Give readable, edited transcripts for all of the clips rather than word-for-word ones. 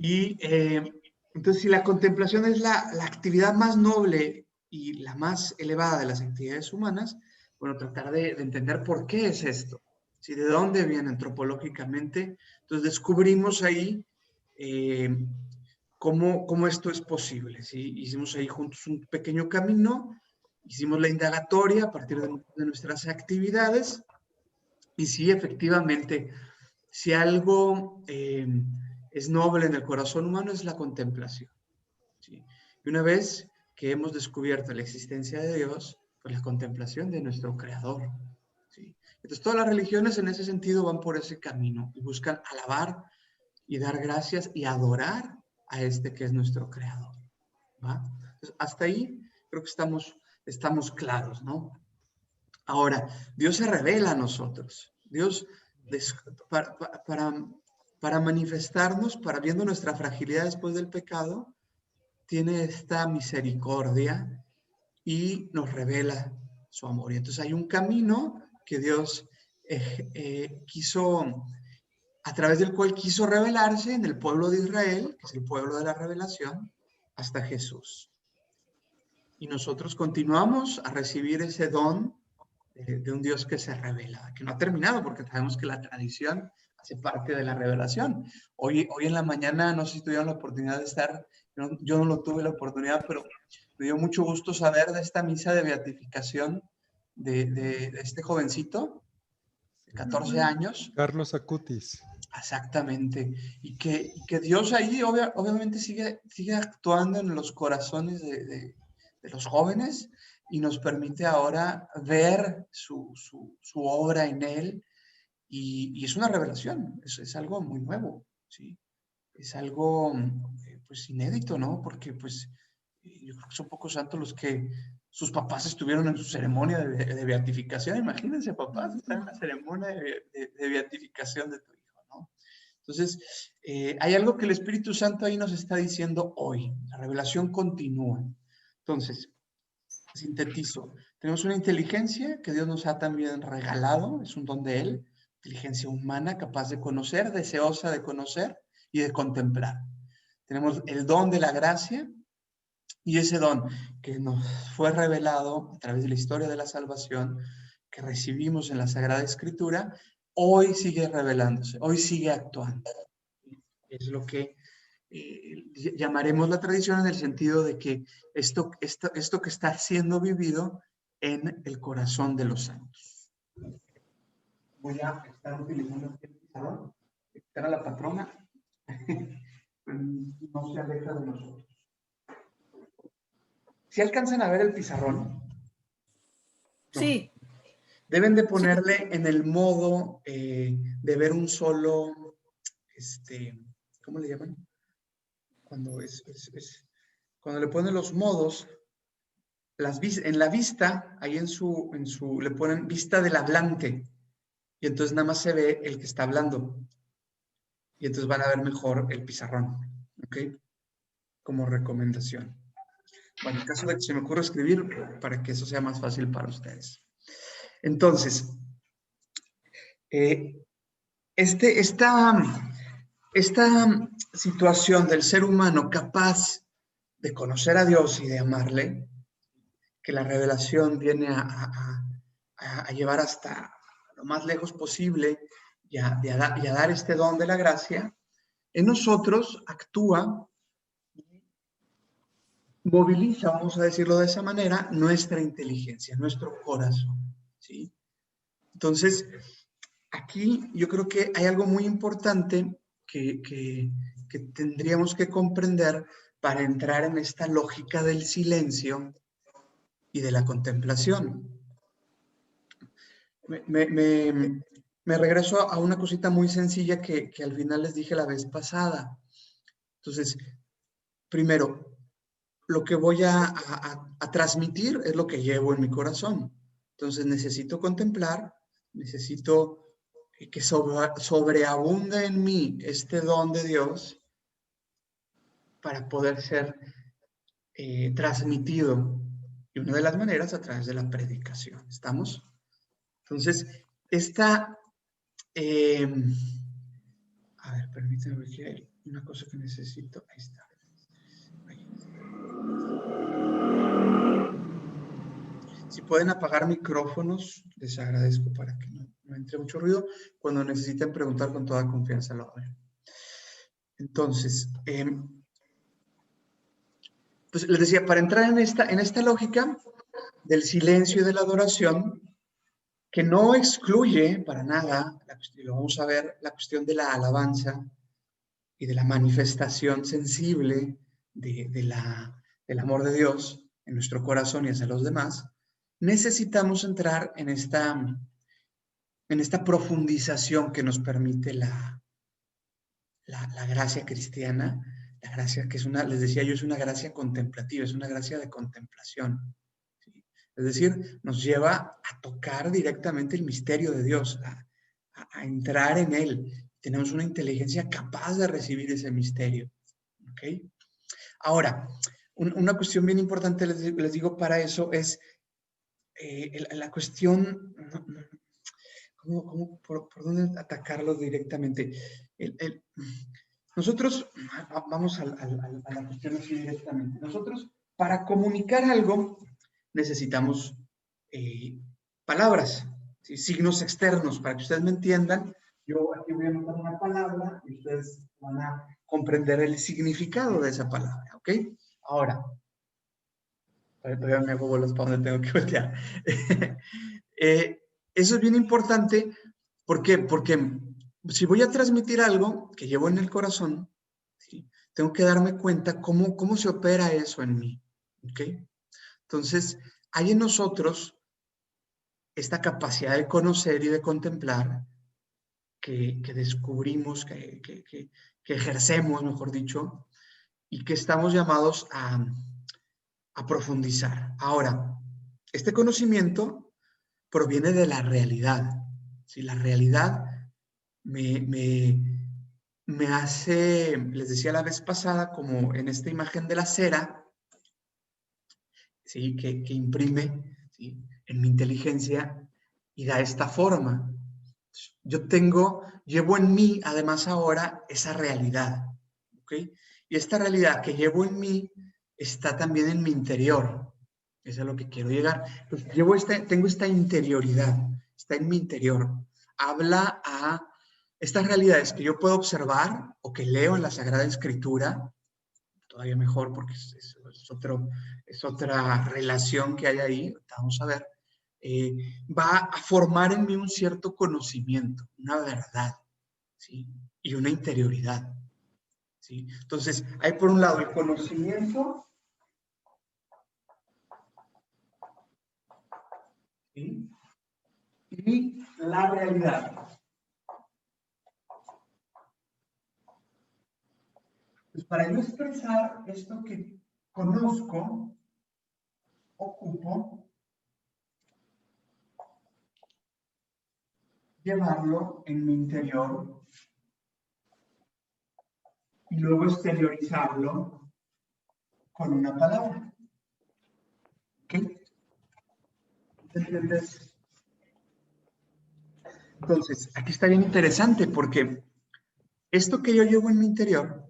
Y entonces, si la contemplación es la actividad más noble y la más elevada de las actividades humanas, bueno, tratar de entender por qué es esto, ¿sí? De dónde viene antropológicamente. Entonces, descubrimos ahí cómo esto es posible, ¿sí? Hicimos ahí juntos un pequeño camino, hicimos la indagatoria a partir de nuestras actividades, y sí, efectivamente, si algo es noble en el corazón humano es la contemplación, ¿sí? Y una vez que hemos descubierto la existencia de Dios, pues la contemplación de nuestro Creador, ¿sí? Entonces todas las religiones en ese sentido van por ese camino y buscan alabar y dar gracias y adorar a este que es nuestro Creador, ¿va? Entonces, hasta ahí creo que estamos claros, ¿no? Ahora, Dios se revela a nosotros. Dios, para, para, para manifestarnos, para viendo nuestra fragilidad después del pecado, tiene esta misericordia y nos revela su amor. Y entonces hay un camino que Dios quiso, a través del cual quiso revelarse en el pueblo de Israel, que es el pueblo de la revelación, hasta Jesús. Y nosotros continuamos a recibir ese don de un Dios que se revela, que no ha terminado, porque sabemos que la tradición hace parte de la revelación. Hoy en la mañana, no sé si tuvieron la oportunidad de estar, yo no lo tuve la oportunidad, pero me dio mucho gusto saber de esta misa de beatificación de este jovencito, de 14 años. Carlos Acutis. Exactamente. Y que Dios ahí obviamente sigue actuando en los corazones de los jóvenes y nos permite ahora ver su obra en él. Y es una revelación, es algo muy nuevo, ¿sí? Es algo pues inédito, ¿no? Porque pues yo creo que son pocos santos los que sus papás estuvieron en su ceremonia de beatificación. Imagínense, papás, estar en la ceremonia de beatificación de tu hijo, ¿no? Entonces, hay algo que el Espíritu Santo ahí nos está diciendo hoy. La revelación continúa. Entonces, sintetizo. Tenemos una inteligencia que Dios nos ha también regalado, es un don de Él, inteligencia humana capaz de conocer, deseosa de conocer y de contemplar. Tenemos el don de la gracia y ese don que nos fue revelado a través de la historia de la salvación que recibimos en la Sagrada Escritura, hoy sigue revelándose, hoy sigue actuando. Es lo que llamaremos la tradición en el sentido de que esto que está siendo vivido en el corazón de los santos. Voy a estar utilizando el pizarrón, a la patrona, no se aleja de nosotros. Si alcanzan a ver el pizarrón, no. Sí. Deben de ponerle en el modo de ver un solo, ¿cómo le llaman? Cuando cuando le ponen los modos, en la vista, ahí le ponen vista del hablante, y entonces nada más se ve el que está hablando, y entonces van a ver mejor el pizarrón, ¿ok? Como recomendación. Bueno, en caso de que se me ocurra escribir, para que eso sea más fácil para ustedes. Entonces, esta situación del ser humano capaz de conocer a Dios y de amarle, que la revelación viene a llevar hasta lo más lejos posible y a dar este don de la gracia, en nosotros actúa, moviliza, vamos a decirlo de esa manera, nuestra inteligencia, nuestro corazón, ¿sí? Entonces, aquí yo creo que hay algo muy importante que tendríamos que comprender para entrar en esta lógica del silencio y de la contemplación. Me regreso a una cosita muy sencilla que al final les dije la vez pasada. Entonces, primero, lo que voy a transmitir es lo que llevo en mi corazón. Entonces, necesito contemplar, necesito que sobreabunde en mí este don de Dios para poder ser transmitido. Y una de las maneras a través de la predicación. ¿Estamos? Entonces, A ver, permíteme que hay una cosa que necesito. Ahí está. Ahí. Si pueden apagar micrófonos, les agradezco para que no entre mucho ruido. Cuando necesiten preguntar con toda confianza, lo hagan. Entonces, pues les decía, para entrar en esta lógica del silencio y de la adoración, que no excluye para nada, y lo vamos a ver, la cuestión de la alabanza y de la manifestación sensible del amor de Dios en nuestro corazón y hacia los demás, necesitamos entrar en esta profundización que nos permite la gracia cristiana, la gracia que es les decía yo, es una gracia contemplativa, es una gracia de contemplación. ¿Sí? Es decir, nos lleva a tocar directamente el misterio de Dios, a entrar en él. Tenemos una inteligencia capaz de recibir ese misterio. ¿Ok? Ahora, una cuestión bien importante, les digo para eso, es la cuestión, por dónde atacarlo directamente? Nosotros, vamos a la cuestión así directamente. Nosotros, para comunicar algo, necesitamos palabras, ¿sí? Signos externos, para que ustedes me entiendan. Yo aquí voy a anotar una palabra y ustedes van a comprender el significado de esa palabra, ¿ok? Ahora, todavía me hago bolas para donde tengo que voltear. Eso es bien importante. ¿Por qué? Porque si voy a transmitir algo que llevo en el corazón, ¿sí? Tengo que darme cuenta cómo se opera eso en mí. ¿Ok? Entonces, hay en nosotros esta capacidad de conocer y de contemplar que descubrimos, que ejercemos, mejor dicho, y que estamos llamados a profundizar. Ahora, este conocimiento proviene de la realidad. ¿Sí? La realidad me hace, les decía la vez pasada, como en esta imagen de la cera, ¿sí? que imprime, ¿sí? en mi inteligencia y da esta forma. Llevo en mí, además ahora, esa realidad. ¿Ok? Y esta realidad que llevo en mí está también en mi interior. Eso es a lo que quiero llegar. Entonces, tengo esta interioridad, está en mi interior. Habla a estas realidades que yo puedo observar o que leo en la Sagrada Escritura, todavía mejor porque es otra relación que hay ahí, vamos a ver, va a formar en mí un cierto conocimiento, una verdad, ¿sí? Y una interioridad, ¿sí? Entonces, hay por un lado el conocimiento, ¿sí? Y la realidad. Pues para yo expresar esto que conozco, ocupo llevarlo en mi interior y luego exteriorizarlo con una palabra. ¿Ok? ¿Entiendes? Entonces, aquí está bien interesante porque esto que yo llevo en mi interior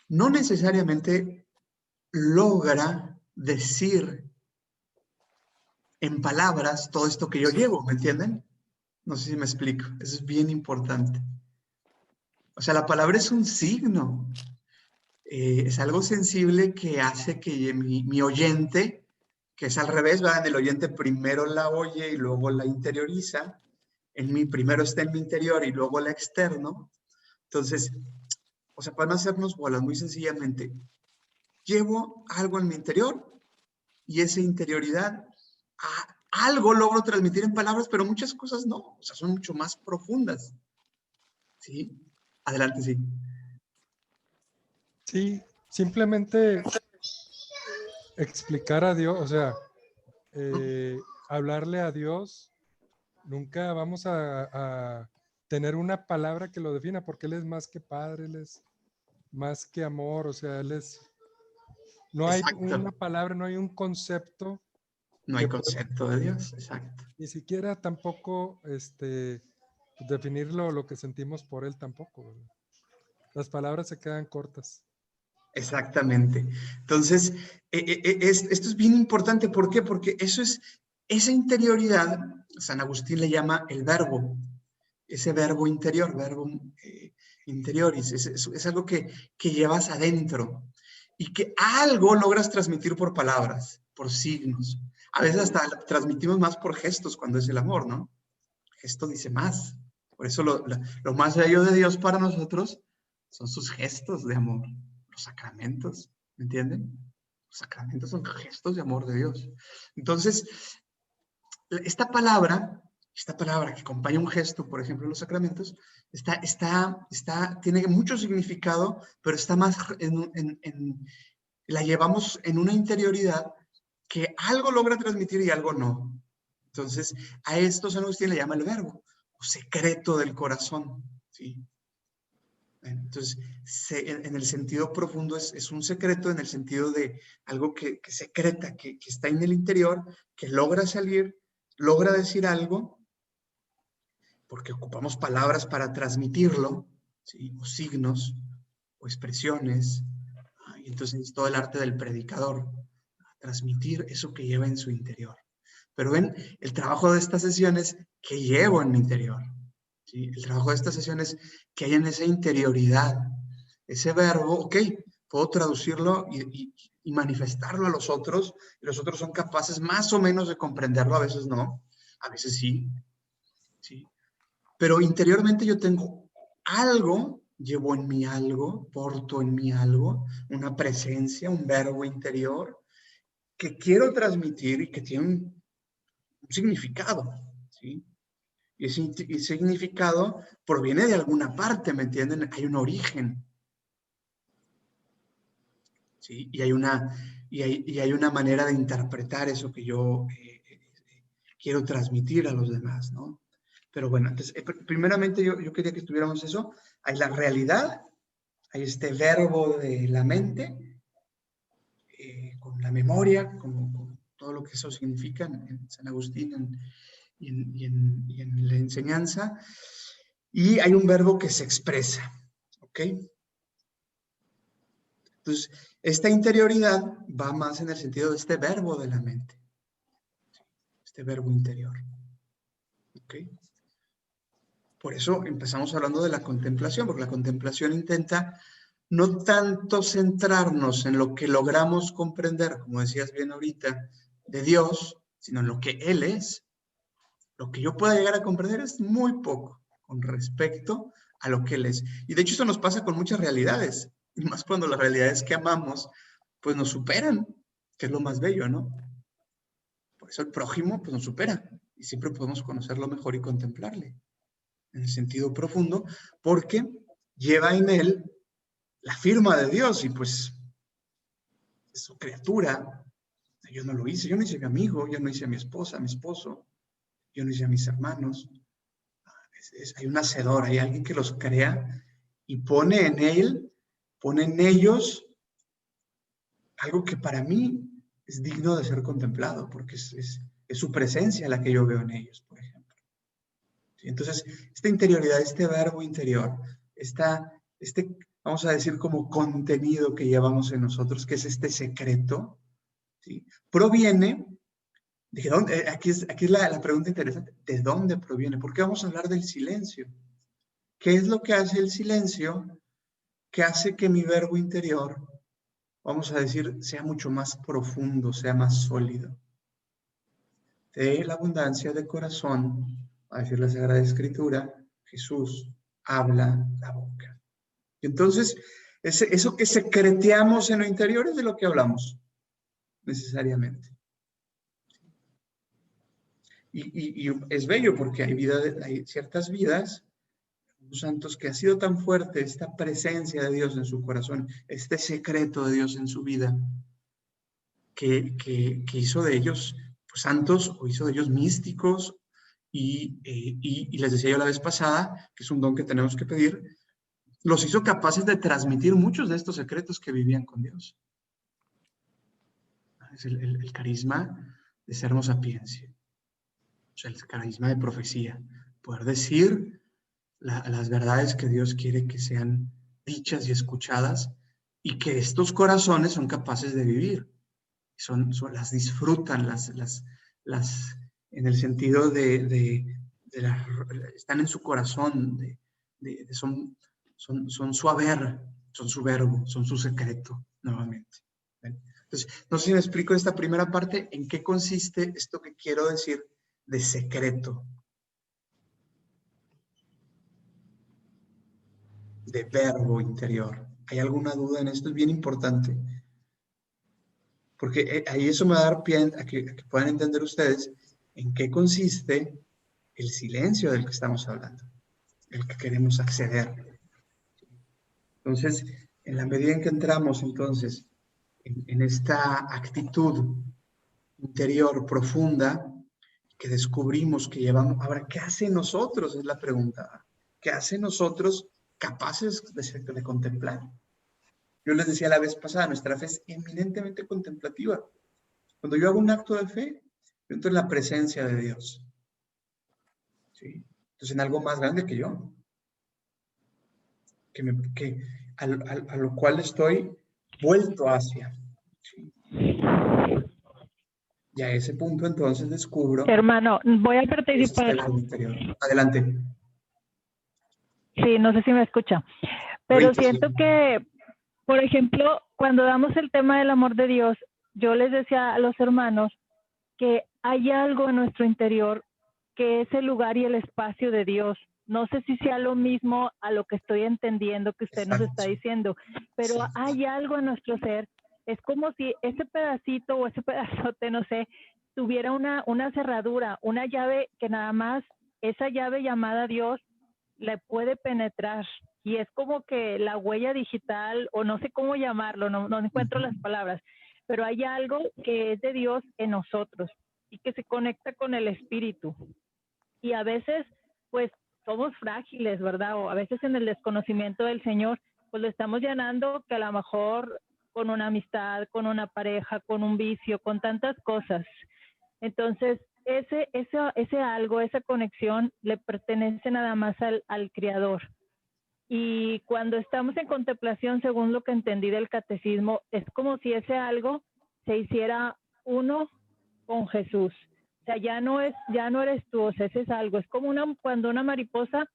no necesariamente logra decir en palabras todo esto que yo llevo, ¿me entienden? No sé si me explico, eso es bien importante. O sea, la palabra es un signo, es algo sensible que hace que mi oyente, que es al revés, ¿verdad? El oyente primero la oye y luego la interioriza, en mí primero está en mi interior y luego la externo. Entonces, o sea, pueden hacernos bolas muy sencillamente. Llevo algo en mi interior y esa interioridad, algo logro transmitir en palabras, pero muchas cosas no, o sea, son mucho más profundas. ¿Sí? Adelante, sí. Sí, simplemente explicar a Dios, o sea, hablarle a Dios, nunca vamos a tener una palabra que lo defina, porque Él es más que Padre, Él es más que amor, o sea, Él es, no hay una Exacto. palabra, no hay un concepto No hay que pueda, concepto de Dios, exacto. ni siquiera tampoco definir lo que sentimos por Él tampoco, ¿verdad? Las palabras se quedan cortas. Exactamente. Entonces, esto es bien importante. ¿Por qué? Porque eso es, esa interioridad, San Agustín le llama el verbo, ese verbo interior, verbo interioris, es algo que llevas adentro y que algo logras transmitir por palabras, por signos. A veces hasta transmitimos más por gestos cuando es el amor, ¿no? El gesto dice más. Por eso lo más bello de Dios para nosotros son sus gestos de amor, los sacramentos, ¿me entienden? Los sacramentos son gestos de amor de Dios. Entonces, esta palabra que acompaña un gesto, por ejemplo, en los sacramentos, tiene mucho significado, pero está más la llevamos en una interioridad que algo logra transmitir y algo no. Entonces, a esto San Agustín le llama el verbo, o secreto del corazón, ¿sí? Entonces, en el sentido profundo es un secreto, en el sentido de algo que secreta, que está en el interior, que logra salir, logra decir algo, porque ocupamos palabras para transmitirlo, ¿sí? O signos, o expresiones. Y entonces es todo el arte del predicador, transmitir eso que lleva en su interior. Pero ven, el trabajo de estas sesiones que llevo en mi interior, ¿sí? El trabajo de estas sesiones que hay en esa interioridad, ese verbo, ok, puedo traducirlo y manifestarlo a los otros, y los otros son capaces más o menos de comprenderlo, a veces no, a veces sí, ¿sí? Pero interiormente yo tengo algo, llevo en mí algo, porto en mí algo, una presencia, un verbo interior que quiero transmitir y que tiene un significado, ¿sí? Y ese significado proviene de alguna parte, ¿me entienden? Hay un origen, ¿sí? Y hay una manera de interpretar eso que yo quiero transmitir a los demás, ¿no? Pero bueno, entonces, primeramente yo quería que estuviéramos eso. Hay la realidad, hay este verbo de la mente, con la memoria, con todo lo que eso significa en San Agustín y en la enseñanza. Y hay un verbo que se expresa, ¿ok? Entonces, esta interioridad va más en el sentido de este verbo de la mente, este verbo interior, ¿ok? Por eso empezamos hablando de la contemplación, porque la contemplación intenta no tanto centrarnos en lo que logramos comprender, como decías bien ahorita, de Dios, sino en lo que Él es. Lo que yo pueda llegar a comprender es muy poco con respecto a lo que Él es. Y de hecho eso nos pasa con muchas realidades, y más cuando las realidades que amamos, pues nos superan, que es lo más bello, ¿no? Por eso el prójimo, pues nos supera, y siempre podemos conocerlo mejor y contemplarle, en el sentido profundo, porque lleva en él la firma de Dios, y pues es su criatura. Yo no lo hice, yo no hice a mi amigo, yo no hice a mi esposa, a mi esposo, yo no hice a mis hermanos. Hay un hacedor, hay alguien que los crea y pone en él, pone en ellos algo que para mí es digno de ser contemplado, porque es su presencia la que yo veo en ellos, por ejemplo. ¿Sí? Entonces, esta interioridad, este verbo interior, vamos a decir, como contenido que llevamos en nosotros, que es este secreto, ¿sí? Proviene, ¿de dónde? Aquí es la pregunta interesante, ¿de dónde proviene? ¿Por qué vamos a hablar del silencio? ¿Qué es lo que hace el silencio? ¿Qué hace que mi verbo interior, vamos a decir, sea mucho más profundo, sea más sólido? De la abundancia de corazón, a decir la Sagrada Escritura, Jesús habla la boca. Y entonces, eso que secreteamos en lo interior es de lo que hablamos, necesariamente. Y es bello porque hay ciertas vidas, los santos, que ha sido tan fuerte esta presencia de Dios en su corazón, este secreto de Dios en su vida, que hizo de ellos pues, santos, o hizo de ellos místicos, y les decía yo la vez pasada, que es un don que tenemos que pedir, los hizo capaces de transmitir muchos de estos secretos que vivían con Dios. Es el carisma de Sermo Sapientia, o sea, el carisma de profecía, poder decir las verdades que Dios quiere que sean dichas y escuchadas, y que estos corazones son capaces de vivir. Las disfrutan, en el sentido están en su corazón, son su haber, son su verbo, son su secreto, nuevamente. ¿Ven? Entonces, no sé si me explico esta primera parte, en qué consiste esto que quiero decir de secreto, de verbo interior. ¿Hay alguna duda en esto? Es bien importante. Porque ahí eso me va a dar pie a que puedan entender ustedes en qué consiste el silencio del que estamos hablando, el que queremos acceder. Entonces, en la medida en que entramos entonces en esta actitud interior profunda, que descubrimos que llevamos, ahora, ¿qué hace nosotros? Es la pregunta. ¿Qué hace nosotros capaces de contemplar? Yo les decía la vez pasada, nuestra fe es eminentemente contemplativa. Cuando yo hago un acto de fe, yo entro en la presencia de Dios. ¿Sí? Entonces, en algo más grande que yo. A lo cual estoy vuelto hacia. ¿Sí? Y a ese punto, entonces, descubro... Hermano, voy a participar. Adelante. Sí, no sé si me escucha. Pero siento que, por ejemplo, cuando damos el tema del amor de Dios, yo les decía a los hermanos que hay algo en nuestro interior que es el lugar y el espacio de Dios. No sé si sea lo mismo a lo que estoy entendiendo que usted nos está diciendo, pero hay algo en nuestro ser. Es como si ese pedacito o ese pedazote, no sé, tuviera una cerradura, una llave que nada más esa llave llamada Dios le puede penetrar. Y es como que la huella digital, o no sé cómo llamarlo, no encuentro las palabras, pero hay algo que es de Dios en nosotros y que se conecta con el espíritu. Y a veces, pues, somos frágiles, ¿verdad? O a veces en el desconocimiento del Señor, pues lo estamos llenando que a lo mejor con una amistad, con una pareja, con un vicio, con tantas cosas. Entonces, ese algo, esa conexión le pertenece nada más al Creador. Y cuando estamos en contemplación, según lo que entendí del catecismo, es como si ese algo se hiciera uno con Jesús. O sea, ya no eres tú, o sea, ese es algo. Es como cuando una mariposa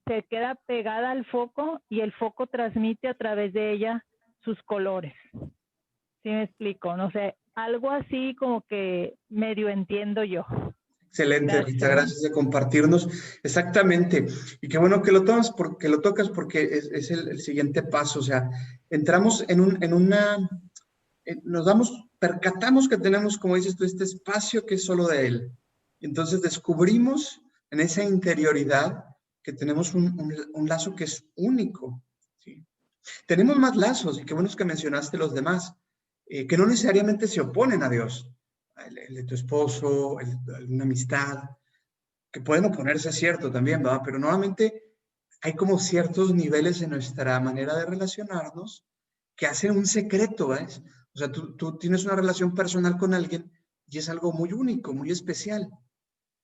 se queda pegada al foco y el foco transmite a través de ella sus colores. ¿Sí me explico? No sé, algo así como que medio entiendo yo. Excelente, Rita, gracias de compartirnos. Exactamente. Y qué bueno que lo tocas porque es el siguiente paso. O sea, entramos percatamos que tenemos, como dices tú, este espacio que es solo de Él. Y entonces descubrimos en esa interioridad que tenemos un lazo que es único. ¿Sí? Tenemos más lazos, y qué bueno que mencionaste los demás, que no necesariamente se oponen a Dios. El de tu esposo, alguna amistad, que pueden oponerse, es cierto también, ¿verdad? Pero normalmente hay como ciertos niveles en nuestra manera de relacionarnos que hacen un secreto, ¿ves? O sea, tú tienes una relación personal con alguien y es algo muy único, muy especial,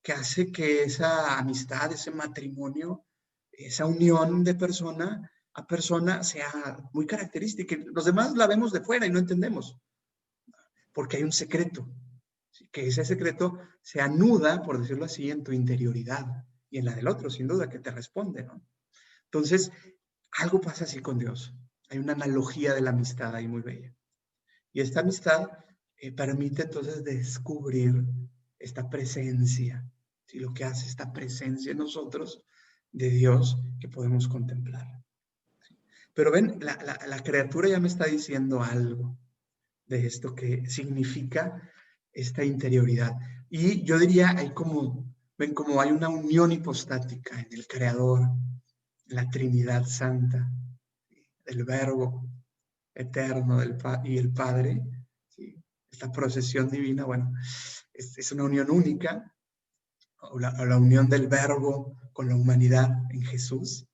que hace que esa amistad, ese matrimonio, esa unión de persona a persona sea muy característica. Los demás la vemos de fuera y no entendemos, porque hay un secreto, que ese secreto se anuda, por decirlo así, en tu interioridad y en la del otro, sin duda, que te responde, ¿no? Entonces, algo pasa así con Dios. Hay una analogía de la amistad ahí muy bella. Y esta amistad permite entonces descubrir esta presencia, ¿sí? Lo que hace esta presencia en nosotros de Dios que podemos contemplar. ¿Sí? Pero ven, la criatura ya me está diciendo algo de esto que significa esta interioridad. Y yo diría, ven como hay una unión hipostática en el Creador, en la Trinidad Santa, el Verbo eterno y el Padre, ¿sí? Esta procesión divina, bueno, es una unión única, o la unión del Verbo con la humanidad en Jesús,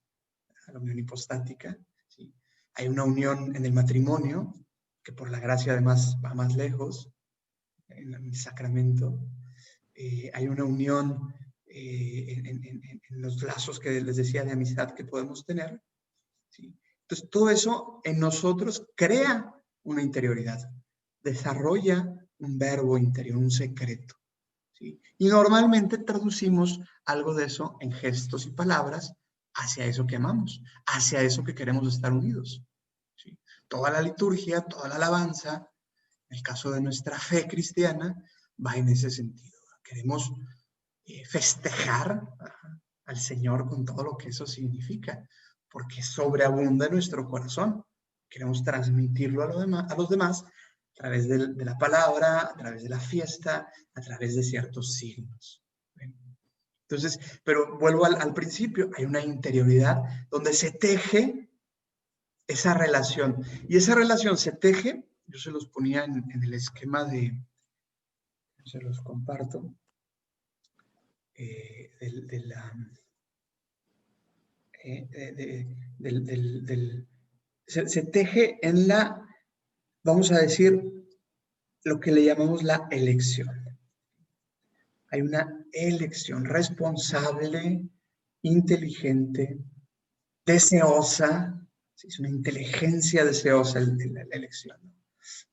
la unión hipostática. ¿Sí? Hay una unión en el matrimonio, que por la gracia además va más lejos, en el sacramento. Hay una unión en los lazos que les decía de amistad que podemos tener. ¿Sí? Entonces, todo eso en nosotros crea una interioridad, desarrolla un verbo interior, un secreto. ¿Sí? Y normalmente traducimos algo de eso en gestos y palabras hacia eso que amamos, hacia eso que queremos estar unidos. ¿Sí? Toda la liturgia, toda la alabanza, en el caso de nuestra fe cristiana, va en ese sentido. Queremos festejar al Señor con todo lo que eso significa, porque sobreabunda en nuestro corazón. Queremos transmitirlo a los demás a través de la palabra, a través de la fiesta, a través de ciertos signos. Entonces, pero vuelvo al principio, hay una interioridad donde se teje esa relación. Y esa relación se teje, yo se los ponía en el esquema se los comparto, se teje en la, vamos a decir, lo que le llamamos la elección. Hay una elección responsable, inteligente, deseosa, es una inteligencia deseosa la elección.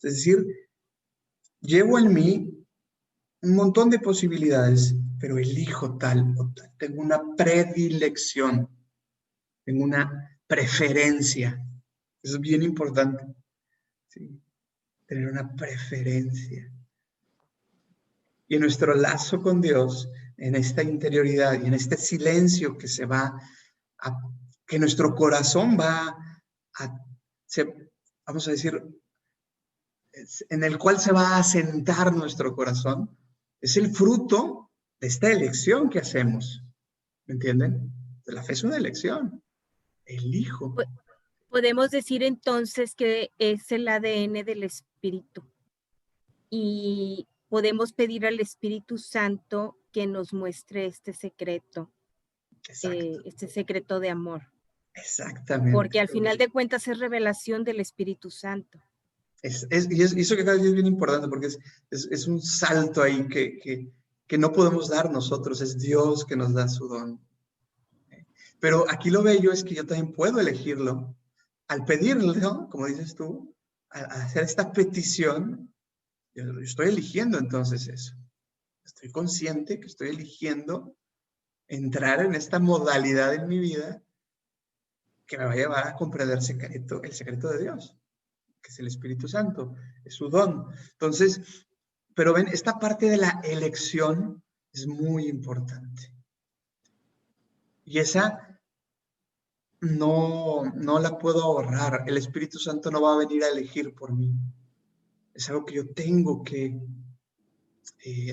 Es decir, llevo en mí un montón de posibilidades, pero elijo tal o tal. Tengo una predilección, tengo una preferencia. Eso es bien importante. ¿Sí? Tener una preferencia. Y en nuestro lazo con Dios, en esta interioridad y en este silencio que se va que nuestro corazón va vamos a decir, en el cual se va a asentar nuestro corazón, es el fruto de esta elección que hacemos. ¿Me entienden? La fe es una elección. Elijo. Podemos decir entonces que es el ADN del Espíritu. Y podemos pedir al Espíritu Santo que nos muestre este secreto de amor. Exactamente. Porque al final de cuentas es revelación del Espíritu Santo. Y eso que es bien importante porque es un salto ahí que no podemos dar nosotros, es Dios que nos da su don. Pero aquí lo bello es que yo también puedo elegirlo. Al pedirlo, ¿no? Como dices tú, al hacer esta petición, yo estoy eligiendo entonces eso. Estoy consciente que estoy eligiendo entrar en esta modalidad en mi vida que me va a llevar a comprender el secreto de Dios, que es el Espíritu Santo, es su don. Entonces, pero ven, esta parte de la elección es muy importante. Y esa no la puedo ahorrar. El Espíritu Santo no va a venir a elegir por mí. Es algo que yo tengo que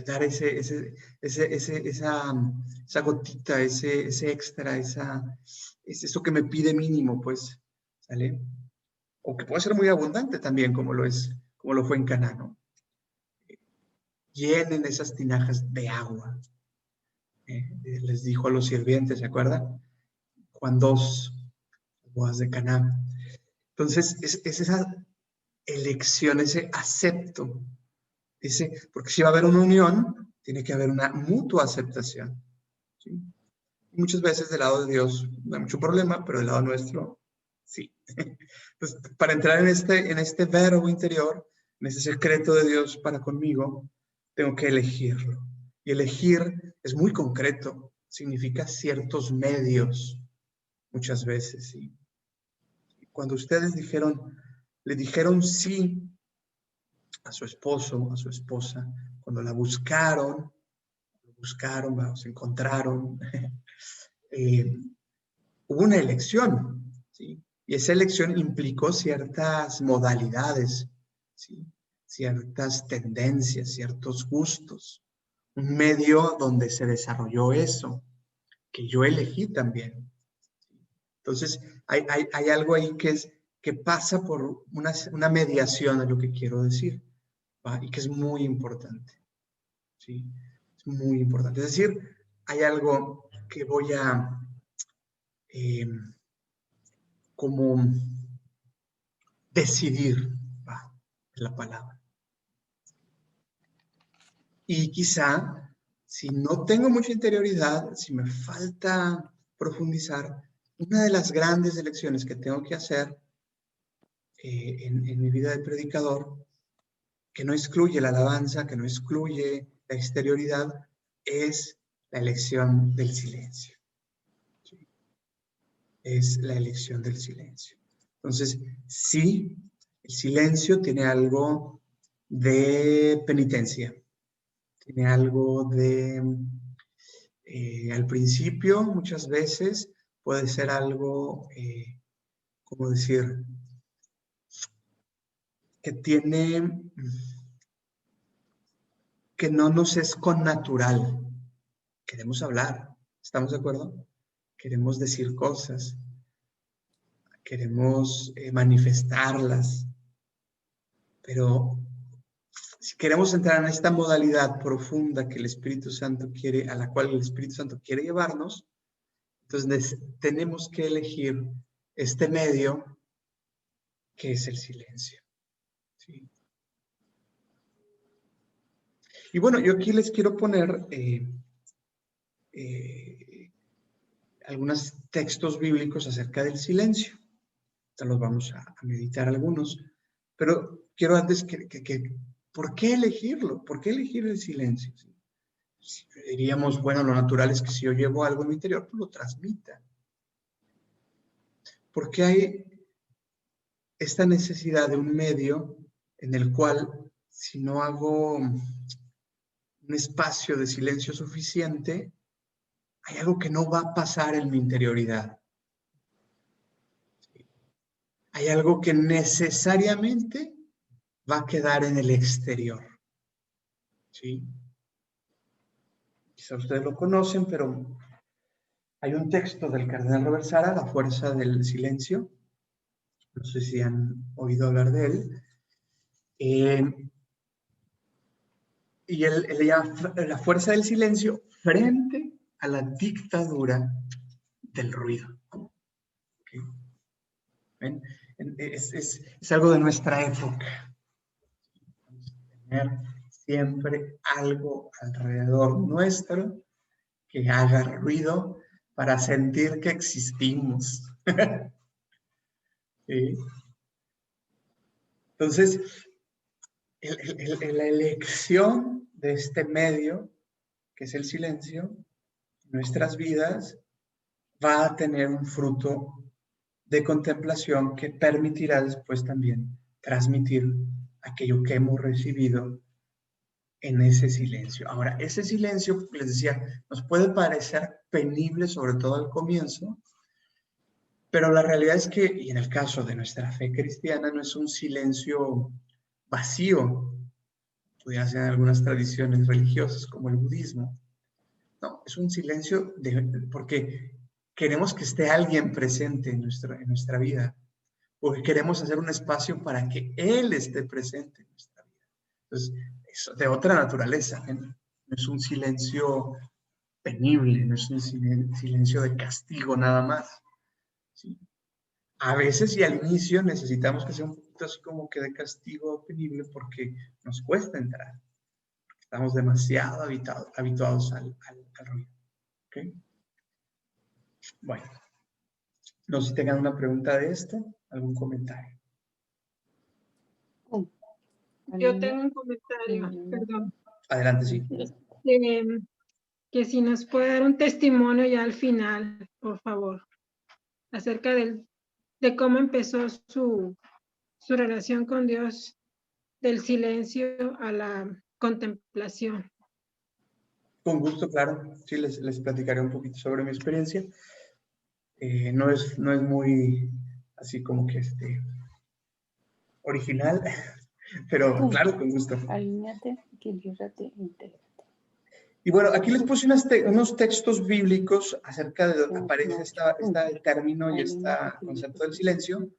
dar esa gotita, ese extra, es eso que me pide mínimo, pues, ¿sale? O que puede ser muy abundante también, como lo fue en Caná, ¿no? Llenen esas tinajas de agua. Les dijo a los sirvientes, ¿se acuerdan? Juan 2, bodas de Caná. Entonces, es esa elección, ese acepto, porque si va a haber una unión, tiene que haber una mutua aceptación. ¿Sí? Muchas veces del lado de Dios no hay mucho problema, pero del lado nuestro, sí. Entonces, para entrar en este verbo interior, en ese secreto de Dios para conmigo, tengo que elegirlo. Y elegir es muy concreto, significa ciertos medios, muchas veces, sí. Cuando ustedes le dijeron sí a su esposo, a su esposa, cuando la buscaron, se encontraron, hubo una elección, ¿sí? Y esa elección implicó ciertas modalidades, ¿sí? Ciertas tendencias, ciertos gustos, un medio donde se desarrolló eso, que yo elegí también. Entonces, hay algo ahí que pasa por una mediación, es lo que quiero decir, ¿va? Y que es muy importante, ¿sí? Es muy importante. Es decir, hay algo que voy a como decidir, ¿va? La palabra. Y quizá si no tengo mucha interioridad, si me falta profundizar, una de las grandes elecciones que tengo que hacer en mi vida de predicador, que no excluye la alabanza, que no excluye la exterioridad, es la elección del silencio. ¿Sí? Es la elección del silencio. Entonces, sí, el silencio tiene algo de penitencia, tiene algo de, al principio, muchas veces, puede ser algo, ¿cómo decir? Que tiene, que no nos es connatural. Queremos hablar, ¿estamos de acuerdo? Queremos decir cosas, queremos manifestarlas, pero si queremos entrar en esta modalidad profunda que el Espíritu Santo quiere, a la cual el Espíritu Santo quiere llevarnos, entonces tenemos que elegir este medio que es el silencio. ¿Sí? Y bueno, yo aquí les quiero poner algunos textos bíblicos acerca del silencio. Ahorita los vamos a meditar algunos, pero quiero antes ¿por qué elegirlo? ¿Por qué elegir el silencio? Si diríamos, bueno, lo natural es que si yo llevo algo en mi interior, pues lo transmita. Porque hay esta necesidad de un medio en el cual, si no hago un espacio de silencio suficiente, hay algo que no va a pasar en mi interioridad. Hay algo que necesariamente va a quedar en el exterior. ¿Sí? Quizá ustedes lo conocen, pero hay un texto del cardenal Robert Sara, La fuerza del silencio. No sé si han oído hablar de él. Y él le llama la fuerza del silencio frente a la dictadura del ruido. ¿Okay? ¿Ven? Es algo de nuestra época. Tener siempre algo alrededor nuestro que haga ruido para sentir que existimos. ¿Sí? Entonces, la elección de este medio, que es el silencio, en nuestras vidas, va a tener un fruto de contemplación que permitirá después también transmitir aquello que hemos recibido en ese silencio. Ahora, ese silencio, les decía, nos puede parecer penible, sobre todo al comienzo, pero la realidad es que, y en el caso de nuestra fe cristiana, no es un silencio vacío, pudiera ser en algunas tradiciones religiosas como el budismo. No, es un silencio porque queremos que esté alguien presente en nuestra vida, porque queremos hacer un espacio para que Él esté presente en nuestra vida. Entonces, es de otra naturaleza, ¿eh? No es un silencio penible, no es un silencio de castigo nada más. ¿Sí? A veces y al inicio necesitamos que sea un poquito así como que de castigo penible porque nos cuesta entrar. Estamos demasiado habituados al ruido. ¿Okay? Bueno, no sé si tengan una pregunta de esto, algún comentario. Yo tengo un comentario, perdón. Adelante, sí. Que si nos puede dar un testimonio ya al final, por favor, acerca de cómo empezó su relación con Dios, del silencio a la contemplación. Con gusto, claro. Sí, les platicaré un poquito sobre mi experiencia. No es muy así como que original, pero claro, con gusto. Alíñate, equilíbrate, intégrate. Y bueno, aquí les puse unos textos bíblicos acerca de donde aparece este término y este concepto del silencio.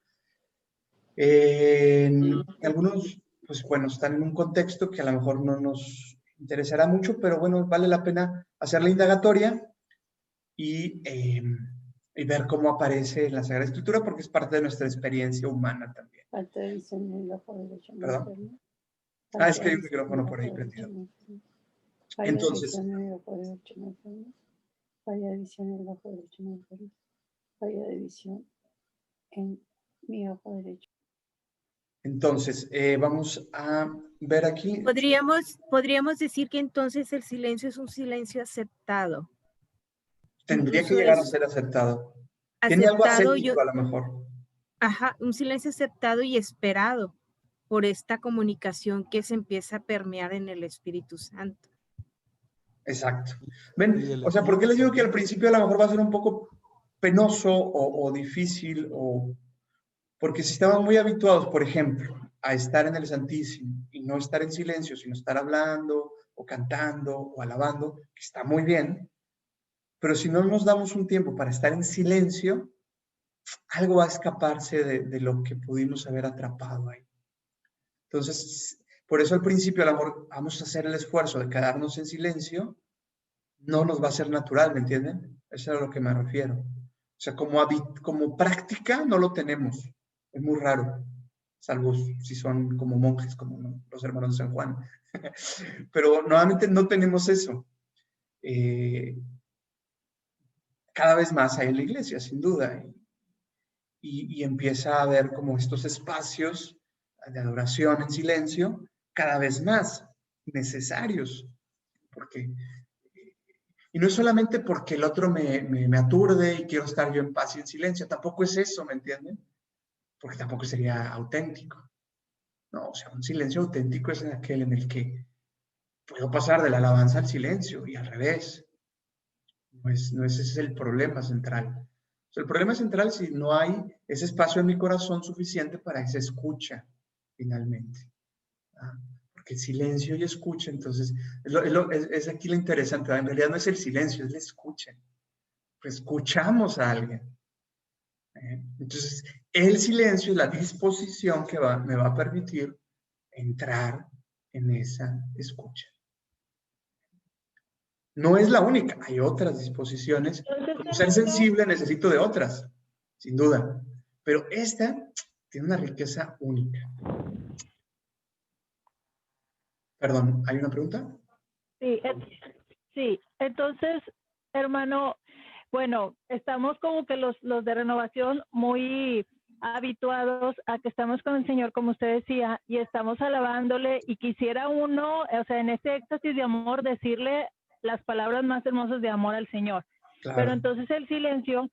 Algunos, pues bueno, están en un contexto que a lo mejor no nos interesará mucho, pero bueno, vale la pena hacer la indagatoria y ver cómo aparece en la Sagrada Escritura, porque es parte de nuestra experiencia humana también. Falta de visión en el ojo derecho. ¿Perdón? Es que hay un micrófono por ahí prendido. Falla de Entonces, visión en el ojo derecho no enfermo. Falla de visión en el ojo derecho no enfermo. Falla de visión en mi ojo derecho. entonces vamos a ver aquí. Podríamos decir que entonces el silencio es un silencio aceptado. Tendría que Incluso llegar a es ser aceptado. Tiene algo aceptado, ascético a lo mejor. un silencio aceptado y esperado por esta comunicación que se empieza a permear en el Espíritu Santo. Exacto. Y ¿Ven? el O sea, ¿por qué les digo que al también. principio a lo mejor va a ser un poco penoso o difícil? Porque si estaban muy habituados, por ejemplo, a estar en el Santísimo y no estar en silencio, sino estar hablando o cantando o alabando, que está muy bien, pero si no nos damos un tiempo para estar en silencio, algo va a escaparse de lo que pudimos haber atrapado ahí. Entonces, por eso al principio a lo mejor vamos a hacer el esfuerzo de quedarnos en silencio, no nos va a ser natural, ¿me entienden? Eso es a lo que me refiero. O sea, como práctica no lo tenemos. Es muy raro, salvo si son como monjes, como los hermanos de San Juan. Pero normalmente no tenemos eso. Cada vez más hay en la iglesia, sin duda. Y empieza a haber como estos espacios de adoración en silencio cada vez más necesarios. Porque Y no es solamente porque el otro me aturde y quiero estar yo en paz y en silencio, tampoco es eso, ¿me entienden? Porque tampoco sería auténtico. No, o sea, un silencio auténtico es aquel en el que puedo pasar de la alabanza al silencio y al revés. No es ese el problema central. O sea, el problema central es si no hay ese espacio en mi corazón suficiente para esa escucha, finalmente. ¿Ah? Porque silencio y escucha, entonces, es aquí lo interesante. En realidad no es el silencio, es la escucha. Pues escuchamos a alguien. Entonces, el silencio es la disposición que me va a permitir entrar en esa escucha. No es la única, hay otras disposiciones. Como ser sensible necesito de otras, sin duda. Pero esta tiene una riqueza única. Perdón, ¿hay una pregunta? Sí, sí. Entonces, hermano, bueno, estamos como que los de renovación muy habituados a que estamos con el Señor, como usted decía, y estamos alabándole y quisiera uno, o sea, en ese éxtasis de amor, decirle las palabras más hermosas de amor al Señor. Claro. Pero entonces el silencio,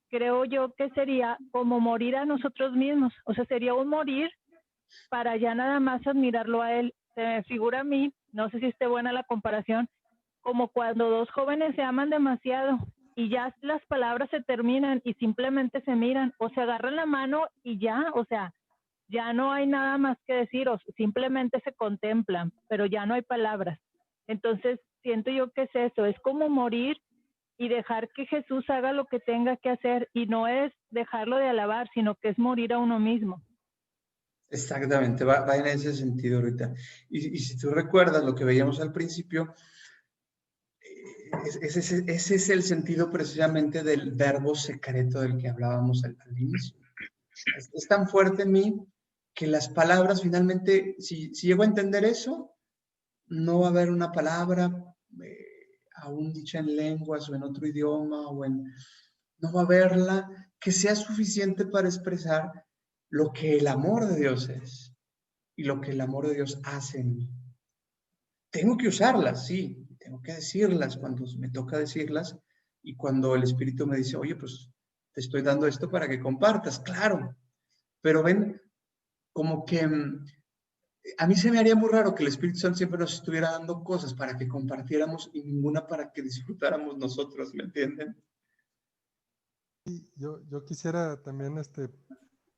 creo yo que sería como morir a nosotros mismos, o sea, sería un morir para ya nada más admirarlo a Él. Se me figura a mí, no sé si esté buena la comparación, como cuando dos jóvenes se aman demasiado y ya las palabras se terminan y simplemente se miran o se agarran la mano y ya, o sea, ya no hay nada más que decir, o simplemente se contemplan, pero ya no hay palabras. Entonces, siento yo que es eso, es como morir y dejar que Jesús haga lo que tenga que hacer, y no es dejarlo de alabar, sino que es morir a uno mismo. Exactamente, va en ese sentido ahorita. Y si tú recuerdas lo que veíamos al principio, ese es el sentido precisamente del verbo secreto del que hablábamos al inicio. Es tan fuerte en mí que las palabras finalmente, si llego a entender eso, no va a haber una palabra aún dicha en lenguas o en otro idioma no va a haberla que sea suficiente para expresar lo que el amor de Dios es y lo que el amor de Dios hace en mí. Tengo que usarlas, sí, tengo que decirlas cuando me toca decirlas y cuando el Espíritu me dice, oye, pues te estoy dando esto para que compartas, claro, pero ven, como que a mí se me haría muy raro que el Espíritu Santo siempre nos estuviera dando cosas para que compartiéramos y ninguna para que disfrutáramos nosotros, ¿me entienden? Y yo quisiera también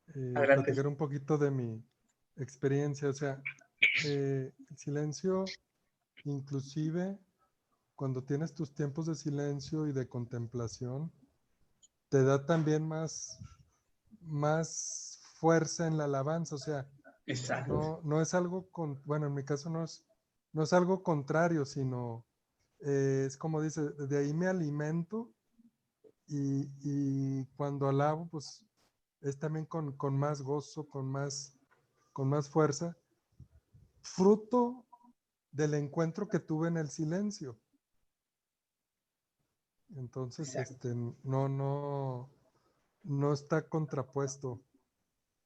Adelante. platicar un poquito de mi experiencia. O sea, el silencio, inclusive cuando tienes tus tiempos de silencio y de contemplación, te da también más fuerza en la alabanza. O sea, Exacto. no es algo, bueno, en mi caso no es algo contrario, sino es como dice, de ahí me alimento y cuando alabo, pues es también con más gozo, con más fuerza, fruto del encuentro que tuve en el silencio. Entonces, no está contrapuesto,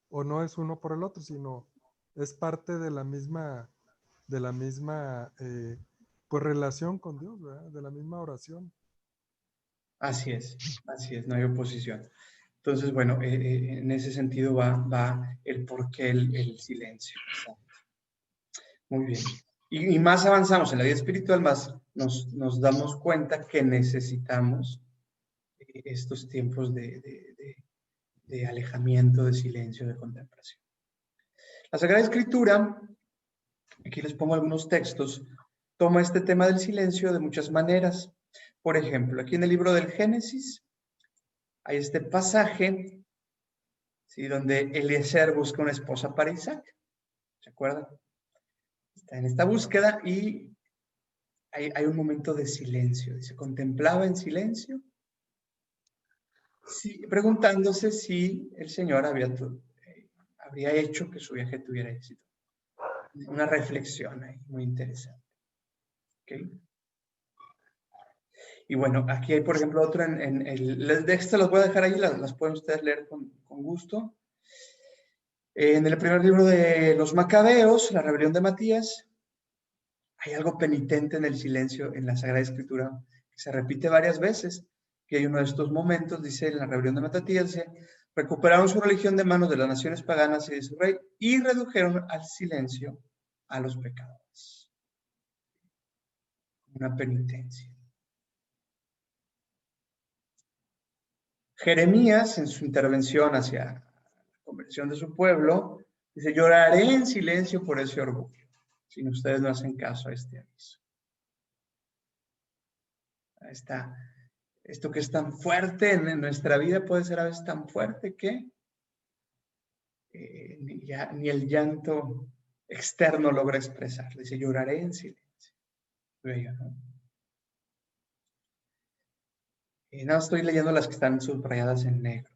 o no es uno por el otro, sino es parte de la misma pues relación con Dios, ¿verdad? De la misma oración. Así es, no hay oposición. Entonces, bueno, en ese sentido va el porqué el silencio. Muy bien. Y más avanzamos en la vida espiritual, más nos damos cuenta que necesitamos estos tiempos de alejamiento, de silencio, de contemplación. La Sagrada Escritura, aquí les pongo algunos textos, toma este tema del silencio de muchas maneras. Por ejemplo, aquí en el libro del Génesis hay este pasaje, ¿sí?, donde Eliezer busca una esposa para Isaac. ¿Se acuerdan? Está en esta búsqueda y hay un momento de silencio. Dice, contemplaba en silencio, sí, preguntándose si el Señor habría hecho que su viaje tuviera éxito. Una reflexión ahí muy interesante. ¿Okay? Y bueno, aquí hay, por ejemplo, otro de este los voy a dejar ahí, las pueden ustedes leer con gusto. En el primer libro de los Macabeos, la rebelión de Matías, hay algo penitente en el silencio en la Sagrada Escritura que se repite varias veces, que hay uno de estos momentos, dice en la rebelión de Matías, dice, recuperaron su religión de manos de las naciones paganas y de su rey y redujeron al silencio a los pecadores. Una penitencia. Jeremías, en su intervención hacia la conversión de su pueblo, dice, lloraré en silencio por ese orgullo, si ustedes no hacen caso a este aviso. Ahí está. Esto que es tan fuerte en nuestra vida puede ser a veces tan fuerte que ni el llanto externo logra expresar. Dice, lloraré en silencio. ¿No? Nada, estoy leyendo las que están subrayadas en negro.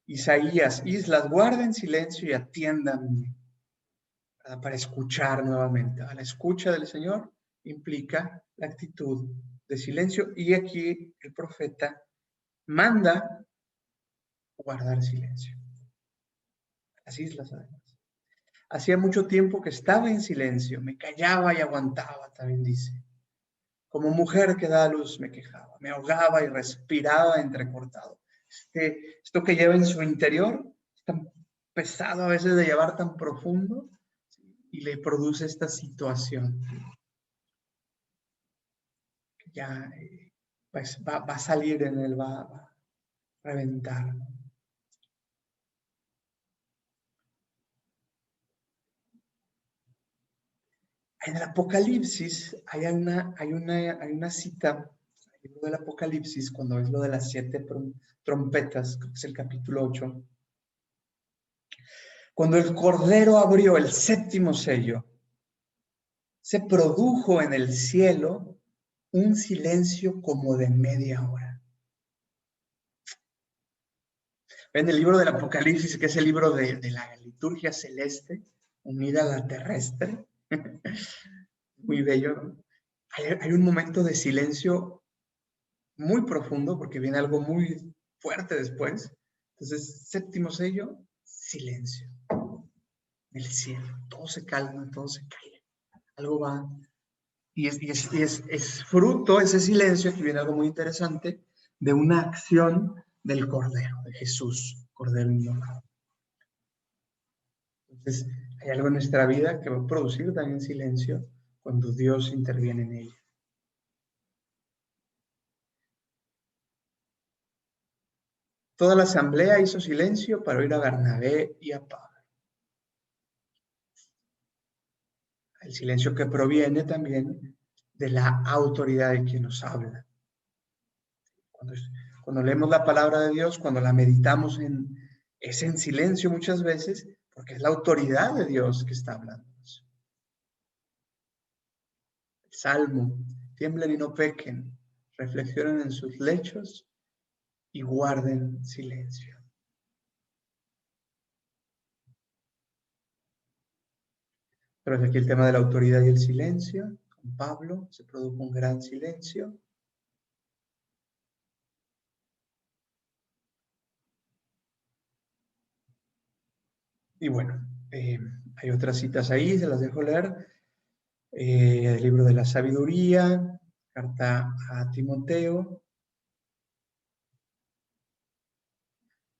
Isaías, islas, guarden silencio y atiéndanme para escuchar nuevamente. A la escucha del Señor implica la actitud de silencio y aquí el profeta manda guardar silencio. Las islas, además. Hacía mucho tiempo que estaba en silencio, me callaba y aguantaba, también dice. Como mujer que da a luz me quejaba, me ahogaba y respiraba entrecortado. Esto que lleva en su interior es tan pesado a veces de llevar, tan profundo, y le produce esta situación. Que ya pues va a salir en él, va a reventar. En el Apocalipsis hay una cita, el libro del Apocalipsis, cuando es lo de las 7 trompetas, creo que es el capítulo 8. Cuando el Cordero abrió el 7º sello, se produjo en el cielo un silencio como de media hora. En el libro del Apocalipsis, que es el libro de la liturgia celeste, unida a la terrestre, muy bello, ¿no? Hay un momento de silencio muy profundo, porque viene algo muy fuerte después. Entonces, 7º sello, silencio. El cielo, todo se calma, todo se calla. Algo va. Y es fruto, ese silencio, aquí viene algo muy interesante, de una acción del Cordero, de Jesús, Cordero inmolado. Entonces, hay algo en nuestra vida que va a producir también silencio cuando Dios interviene en ella. Toda la asamblea hizo silencio para oír a Bernabé y a Pablo. El silencio que proviene también de la autoridad de quien nos habla. Cuando leemos la palabra de Dios, cuando la meditamos es en silencio muchas veces, porque es la autoridad de Dios que está hablando. El Salmo, tiemblen y no pequen, reflexionen en sus lechos y guarden silencio. Pero es aquí el tema de la autoridad y el silencio. Con Pablo se produjo un gran silencio. Y bueno, hay otras citas ahí, se las dejo leer. El libro de la sabiduría, carta a Timoteo.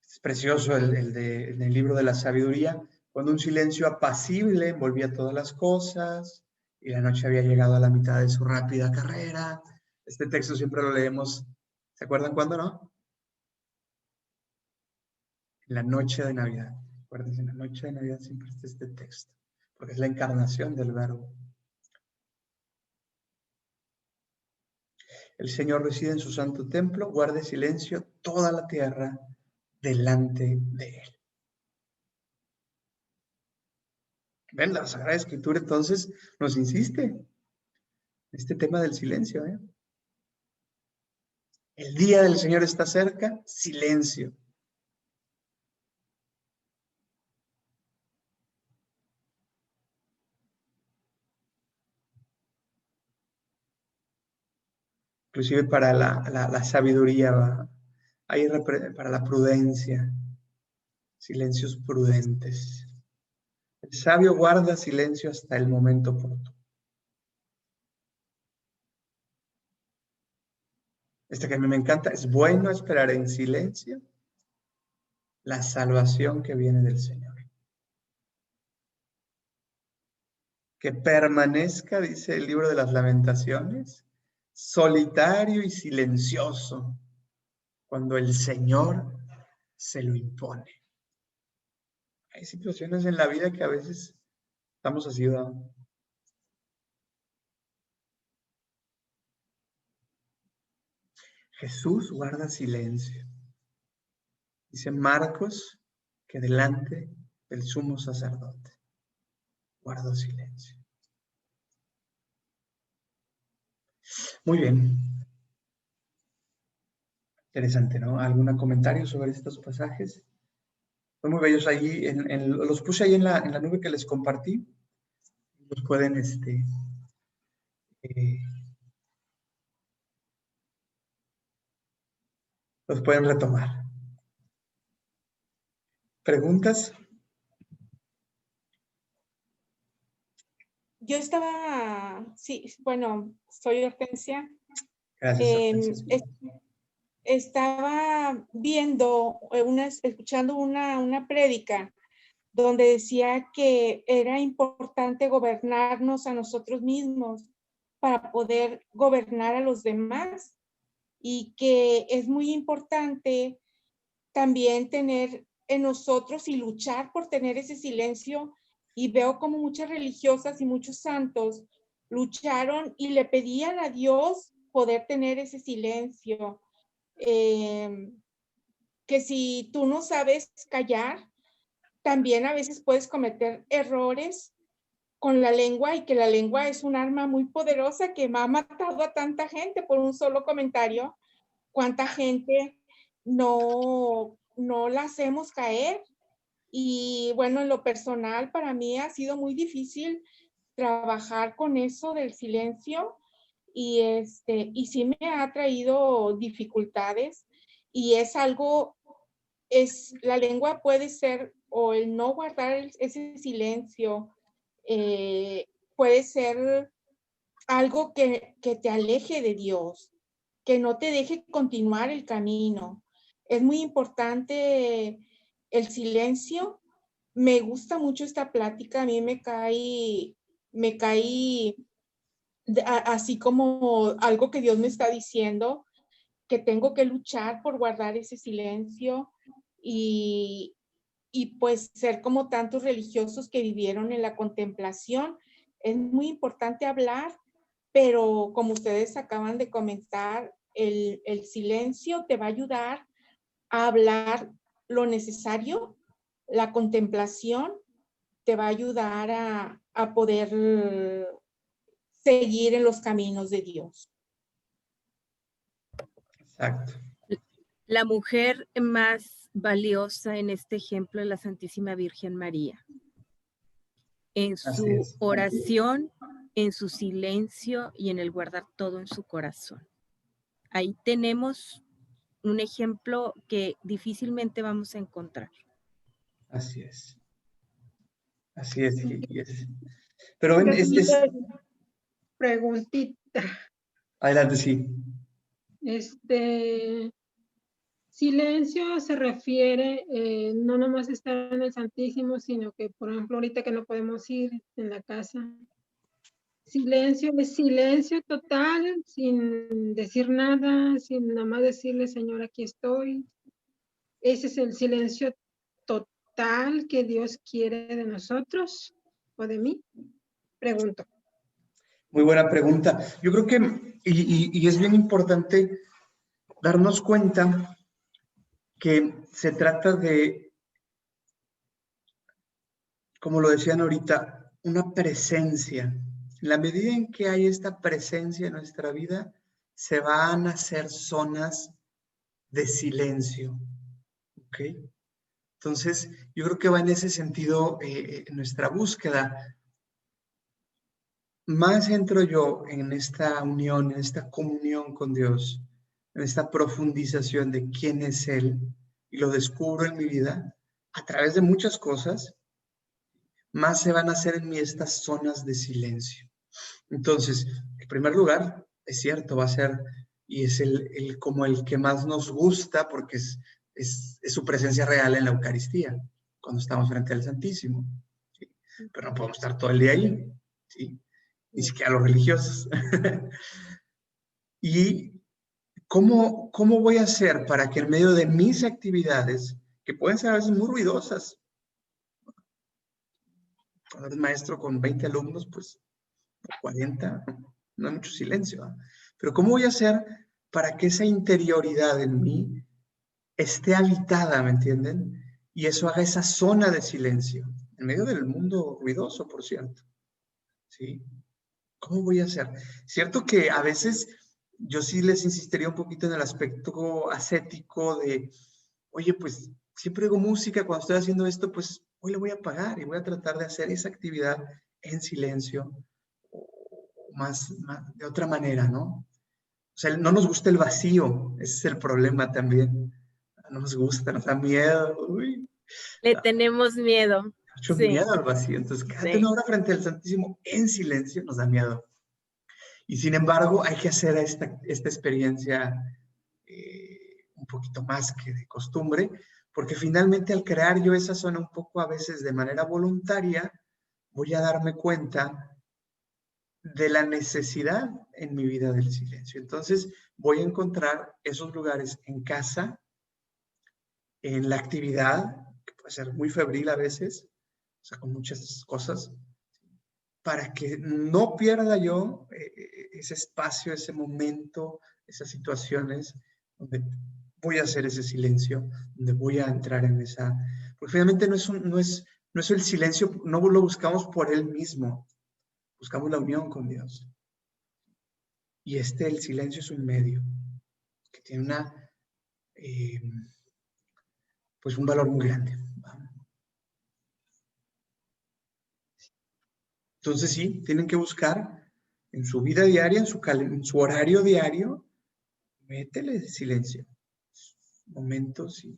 Es precioso en el libro de la sabiduría, cuando un silencio apacible envolvía todas las cosas y la noche había llegado a la mitad de su rápida carrera. Este texto siempre lo leemos, ¿se acuerdan cuándo, no? En la noche de Navidad. Acuérdense, en la noche de Navidad siempre está este texto, porque es la encarnación del verbo. El Señor reside en su santo templo, guarde silencio toda la tierra delante de él. Ven, la Sagrada Escritura entonces nos insiste en este tema del silencio. El día del Señor está cerca, silencio. Inclusive para la sabiduría, hay para la prudencia, silencios prudentes. El sabio guarda silencio hasta el momento oportuno. Este que a mí me encanta, es bueno esperar en silencio la salvación que viene del Señor. Que permanezca, dice el libro de las Lamentaciones, solitario y silencioso cuando el Señor se lo impone. Hay situaciones en la vida que a veces estamos así, ¿verdad? Jesús guarda silencio. Dice Marcos que delante del sumo sacerdote guarda silencio. Muy bien. Interesante, ¿no? ¿Algún comentario sobre estos pasajes? Son muy bellos ahí. Los puse ahí en la nube que les compartí. Los pueden, los pueden retomar. ¿Preguntas? Yo estaba, sí, bueno, soy Hortensia. Gracias, Hortensia. Estaba viendo, escuchando una prédica donde decía que era importante gobernarnos a nosotros mismos para poder gobernar a los demás y que es muy importante también tener en nosotros y luchar por tener ese silencio. Y veo como muchas religiosas y muchos santos lucharon y le pedían a Dios poder tener ese silencio. Que si tú no sabes callar, también a veces puedes cometer errores con la lengua y que la lengua es un arma muy poderosa que ha matado a tanta gente por un solo comentario. ¿Cuánta gente no la hacemos caer? Y bueno, en lo personal para mí ha sido muy difícil trabajar con eso del silencio y sí me ha traído dificultades y es algo, la lengua puede ser, o el no guardar ese silencio, puede ser algo que te aleje de Dios, que no te deje continuar el camino. Es muy importante el silencio. Me gusta mucho esta plática, a mí me cae así como algo que Dios me está diciendo, que tengo que luchar por guardar ese silencio y pues ser como tantos religiosos que vivieron en la contemplación. Es muy importante hablar, pero como ustedes acaban de comentar, el silencio te va a ayudar a hablar lo necesario. La contemplación te va a ayudar a poder seguir en los caminos de Dios. Exacto. La mujer más valiosa en este ejemplo es la Santísima Virgen María. en Así su es. oración, en su silencio y en el guardar todo en su corazón. Ahí tenemos un ejemplo que difícilmente vamos a encontrar. Así es. Así es. Pero ven, Preguntita. Adelante, sí. Silencio se refiere no nomás estar en el Santísimo, sino que, por ejemplo, ahorita que no podemos ir en la casa, silencio es silencio total, sin decir nada, sin nada más decirle, Señor, aquí estoy. Ese es el silencio total que Dios quiere de nosotros o de mí. Pregunto. Muy buena pregunta. Yo creo que, y es bien importante darnos cuenta que se trata de, como lo decían ahorita, una presencia. En la medida en que hay esta presencia en nuestra vida, se van a hacer zonas de silencio. ¿Ok? Entonces, yo creo que va en ese sentido nuestra búsqueda. Más entro yo en esta unión, en esta comunión con Dios, en esta profundización de quién es Él, y lo descubro en mi vida a través de muchas cosas, más se van a hacer en mí estas zonas de silencio. Entonces, en primer lugar, es cierto, va a ser, y es como el que más nos gusta, porque es su presencia real en la Eucaristía, cuando estamos frente al Santísimo. ¿Sí? Pero no podemos estar todo el día ahí, ¿sí? Ni siquiera los religiosos. ¿Y cómo voy a hacer para que en medio de mis actividades, que pueden ser a veces muy ruidosas, cuando eres maestro con 20 alumnos, pues 40, no hay mucho silencio, ¿eh? Pero ¿cómo voy a hacer para que esa interioridad en mí esté habitada, ¿me entienden? Y eso haga esa zona de silencio, en medio del mundo ruidoso, por cierto. ¿Sí? ¿Cómo voy a hacer? Cierto que a veces yo sí les insistiría un poquito en el aspecto ascético de, oye, pues siempre hago música, cuando estoy haciendo esto, pues hoy le voy a pagar y voy a tratar de hacer esa actividad en silencio, o más de otra manera, ¿no? O sea, no nos gusta el vacío, ese es el problema también. No nos gusta, nos da miedo. Uy, Le tenemos miedo. mucho Sí, miedo al vacío. Entonces, quédate una hora frente al Santísimo en silencio, nos da miedo. Y sin embargo, hay que hacer esta experiencia un poquito más que de costumbre, porque finalmente al crear yo esa zona un poco a veces de manera voluntaria, voy a darme cuenta de la necesidad en mi vida del silencio. Entonces, voy a encontrar esos lugares en casa, en la actividad, que puede ser muy febril a veces, o sea, con muchas cosas, para que no pierda yo ese espacio, ese momento, esas situaciones donde voy a hacer ese silencio, donde voy a entrar en esa... Porque finalmente no es el silencio, no lo buscamos por él mismo, buscamos la unión con Dios. Y el silencio es un medio que tiene pues un valor muy grande. Entonces sí, tienen que buscar en su vida diaria, en su horario diario, métele silencio. Momentos y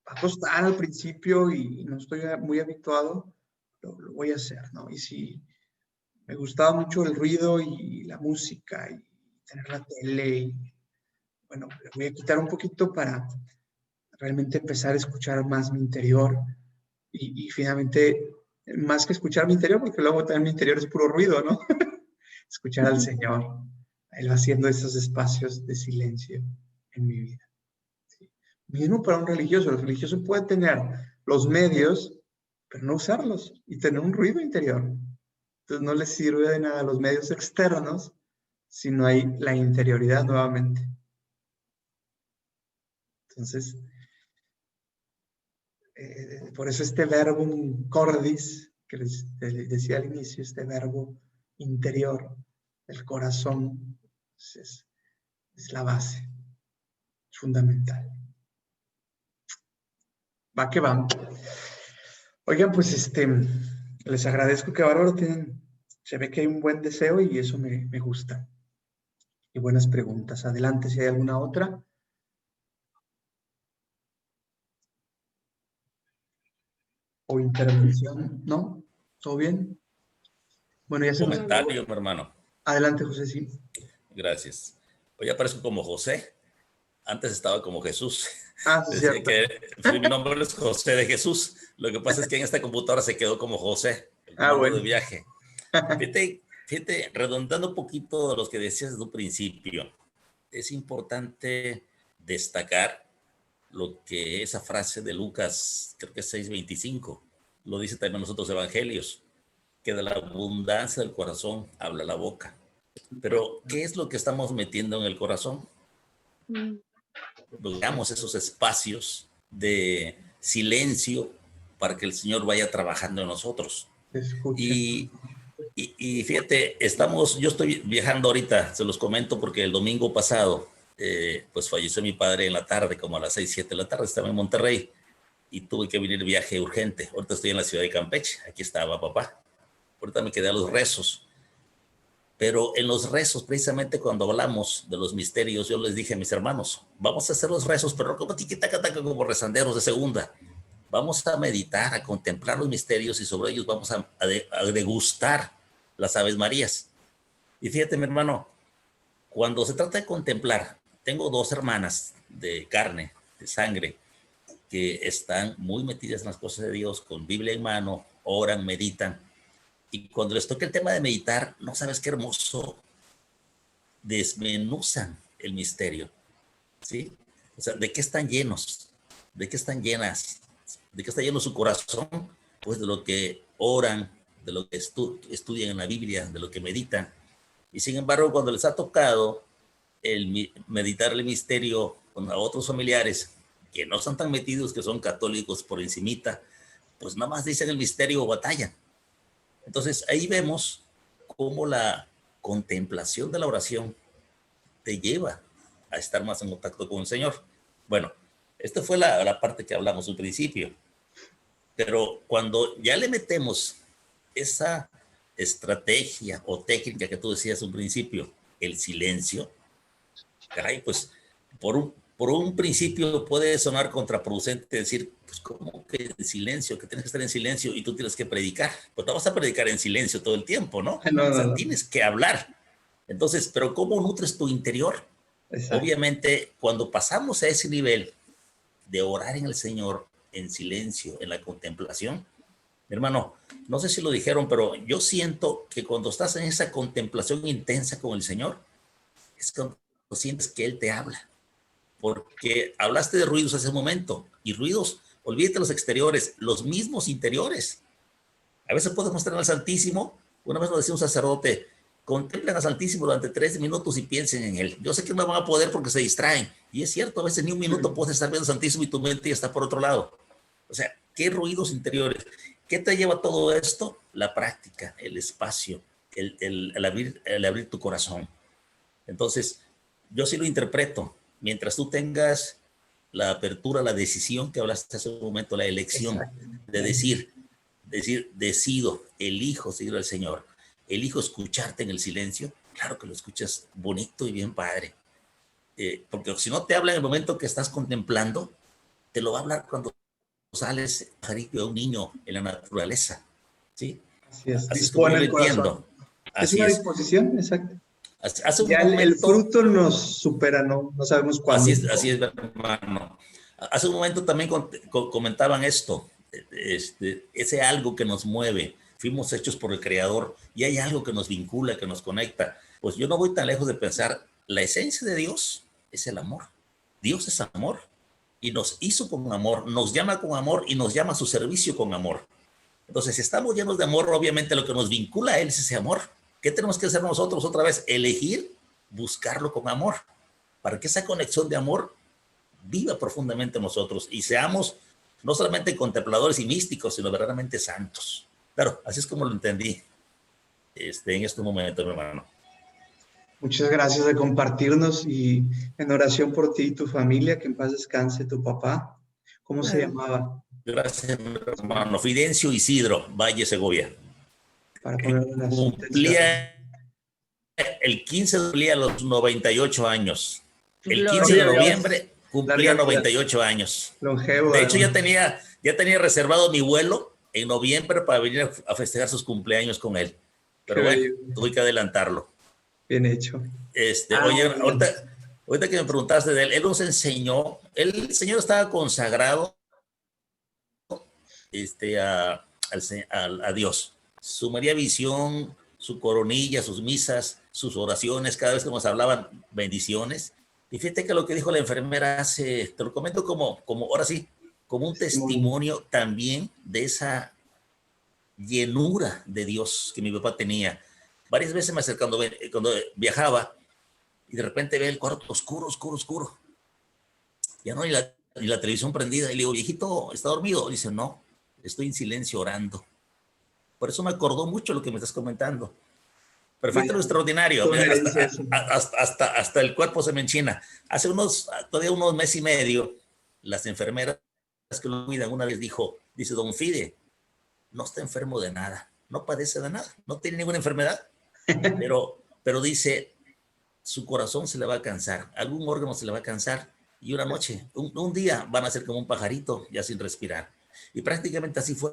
va a costar al principio y no estoy muy habituado, lo voy a hacer, ¿no? Y si me gustaba mucho el ruido y la música y tener la tele, y, bueno, le voy a quitar un poquito para realmente empezar a escuchar más mi interior y finalmente, más que escuchar mi interior, porque luego también mi interior es puro ruido, ¿no? Escuchar al Señor, Él haciendo esos espacios de silencio en mi vida. ¿Sí? Mismo para un religioso, el religioso puede tener los medios, pero no usarlos y tener un ruido interior. Entonces no les sirve de nada los medios externos si no hay la interioridad nuevamente. Entonces, por eso este verbum cordis, que les decía al inicio, este verbo interior del corazón, es la base, es fundamental. Va que va. Oigan, pues Les agradezco, que bárbaro, se ve que hay un buen deseo y eso me gusta. Y buenas preguntas. Adelante, si hay alguna otra. ¿O intervención? ¿No? ¿Todo bien? Bueno, ya se nos... Comentario, mi hermano. Adelante, José, sí. Gracias. Hoy aparezco como José. Antes estaba como Jesús. Ah, sí, Decía cierto. que mi nombre es José de Jesús. Lo que pasa es que en esta computadora se quedó como José. Bueno. De viaje. Fíjate, redondando un poquito los que decías desde un principio, es importante destacar lo que esa frase de Lucas, creo que es 6:25, lo dice también en los otros evangelios, que de la abundancia del corazón habla la boca. Pero, ¿qué es lo que estamos metiendo en el corazón? Logramos esos espacios de silencio para que el Señor vaya trabajando en nosotros. Y fíjate, yo estoy viajando ahorita, se los comento porque el domingo pasado, pues falleció mi padre en la tarde, como a las 6, 7 de la tarde, estaba en Monterrey y tuve que venir viaje urgente. Ahorita estoy en la ciudad de Campeche, aquí estaba papá. Ahorita me quedé a los rezos. Pero en los rezos, precisamente cuando hablamos de los misterios, yo les dije a mis hermanos, vamos a hacer los rezos, pero no como tiquitaca, como rezanderos de segunda. Vamos a meditar, a contemplar los misterios y sobre ellos vamos a degustar las Aves Marías. Y fíjate, mi hermano, cuando se trata de contemplar, tengo 2 hermanas de carne, de sangre, que están muy metidas en las cosas de Dios, con Biblia en mano, oran, meditan. Y cuando les toca el tema de meditar, no sabes qué hermoso, desmenuzan el misterio, ¿sí? O sea, ¿de qué están llenos? ¿De qué están llenas? ¿De qué está lleno su corazón? Pues de lo que oran, de lo que estudian en la Biblia, de lo que meditan. Y sin embargo, cuando les ha tocado meditar el misterio con a otros familiares que no están tan metidos, que son católicos por encimita, pues nada más dicen el misterio o batallan. Entonces ahí vemos cómo la contemplación de la oración te lleva a estar más en contacto con el Señor. Bueno, esta fue la parte que hablamos al principio. Pero cuando ya le metemos esa estrategia o técnica que tú decías al principio, el silencio, caray, pues por un principio puede sonar contraproducente decir, pues ¿cómo que en silencio? Que tienes que estar en silencio y tú tienes que predicar. Pues no vas a predicar en silencio todo el tiempo, ¿no? O sea, tienes que hablar. Entonces, ¿pero cómo nutres tu interior? Exacto. Obviamente, cuando pasamos a ese nivel de orar en el Señor, en silencio, en la contemplación, mi hermano, no sé si lo dijeron, pero yo siento que cuando estás en esa contemplación intensa con el Señor, es cuando sientes que Él te habla. Porque hablaste de ruidos hace un momento, y ruidos, olvídate los exteriores, los mismos interiores. A veces podemos tener al Santísimo, una vez nos decía un sacerdote, contemplen al Santísimo durante 3 minutos y piensen en Él. Yo sé que no van a poder porque se distraen, y es cierto, a veces ni un minuto puedes estar viendo al Santísimo y tu mente ya está por otro lado. O sea, ¿qué ruidos interiores? ¿Qué te lleva a todo esto? La práctica, el espacio, el abrir tu corazón. Entonces, yo sí lo interpreto. Mientras tú tengas la apertura, la decisión que hablaste hace un momento, la elección de decir, decido, elijo seguir al Señor, elijo escucharte en el silencio, claro que lo escuchas bonito y bien padre. Porque si no te habla en el momento que estás contemplando, te lo va a hablar cuando sales a un niño en la naturaleza, ¿sí? Así es. Así es como yo lo entiendo. Es una disposición, exacto. Hace un ya momento, el fruto nos supera, no sabemos cuándo. Así es, hermano. Hace un momento también comentaban esto, ese algo que nos mueve. Fuimos hechos por el Creador y hay algo que nos vincula, que nos conecta. Pues yo no voy tan lejos de pensar, la esencia de Dios es el amor. Dios es amor y nos hizo con amor, nos llama con amor y nos llama a su servicio con amor. Entonces, si estamos llenos de amor, obviamente lo que nos vincula a Él es ese amor. ¿Qué tenemos que hacer nosotros otra vez? Elegir buscarlo con amor, para que esa conexión de amor viva profundamente en nosotros y seamos no solamente contempladores y místicos, sino verdaderamente santos. Claro, así es como lo entendí en este momento, mi hermano. Muchas gracias de compartirnos y en oración por ti y tu familia, que en paz descanse tu papá. ¿Cómo se llamaba? Gracias, hermano. Fidencio Isidro, Valle, Segovia. Para poner una Cumplía el 15 cumplía los 98 años. El 15 de Gloria a Dios. noviembre cumplía Larga vida. 98 años. Longevo. De hecho, hermano. ya tenía reservado mi vuelo en noviembre para venir a festejar sus cumpleaños con él. Pero Qué bueno, bello. tuve que adelantarlo. Bien hecho. Oye, Muy bien. ahorita que me preguntaste de él, él nos enseñó, el Señor estaba consagrado a Dios. Su María Visión, su coronilla, sus misas, sus oraciones, cada vez que nos hablaban bendiciones. Y fíjate que lo que dijo la enfermera te lo comento como ahora sí, como un testimonio también de esa llenura de Dios que mi papá tenía. Varias veces me acercando cuando viajaba y de repente ve el cuarto oscuro. Ya no hay la televisión prendida. Y le digo, viejito, ¿está dormido? Dice, no, estoy en silencio orando. Por eso me acordó mucho lo que me estás comentando. Perfecto, lo extraordinario. Hasta el cuerpo se me enchina. Hace todavía unos meses y medio, las enfermeras que lo cuidan una vez dice, don Fide, no está enfermo de nada, no padece de nada, no tiene ninguna enfermedad, pero dice, su corazón se le va a cansar, algún órgano se le va a cansar y una noche, un día van a ser como un pajarito ya sin respirar. Y prácticamente así fue.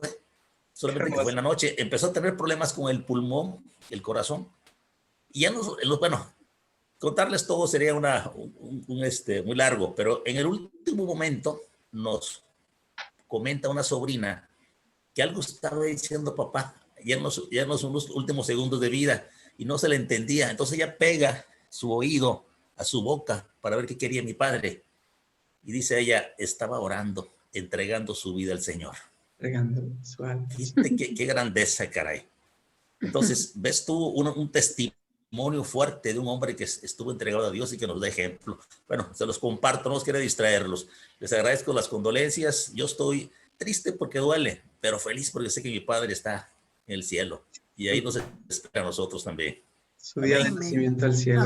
Solamente que fue en la noche, empezó a tener problemas con el pulmón, el corazón, y ya bueno, contarles todo sería muy largo, pero en el último momento nos comenta una sobrina que algo estaba diciendo papá, ya en los últimos segundos de vida, y no se le entendía. Entonces ella pega su oído a su boca para ver qué quería mi padre, y dice ella, estaba orando, entregando su vida al Señor. Fíjate qué grandeza, caray. Entonces, ves tú un testimonio fuerte de un hombre que estuvo entregado a Dios y que nos da ejemplo. Bueno, se los comparto, no os quiero distraerlos. Les agradezco las condolencias. Yo estoy triste porque duele, pero feliz porque sé que mi padre está en el cielo. Y ahí nos espera a nosotros también. Su día de nacimiento al cielo.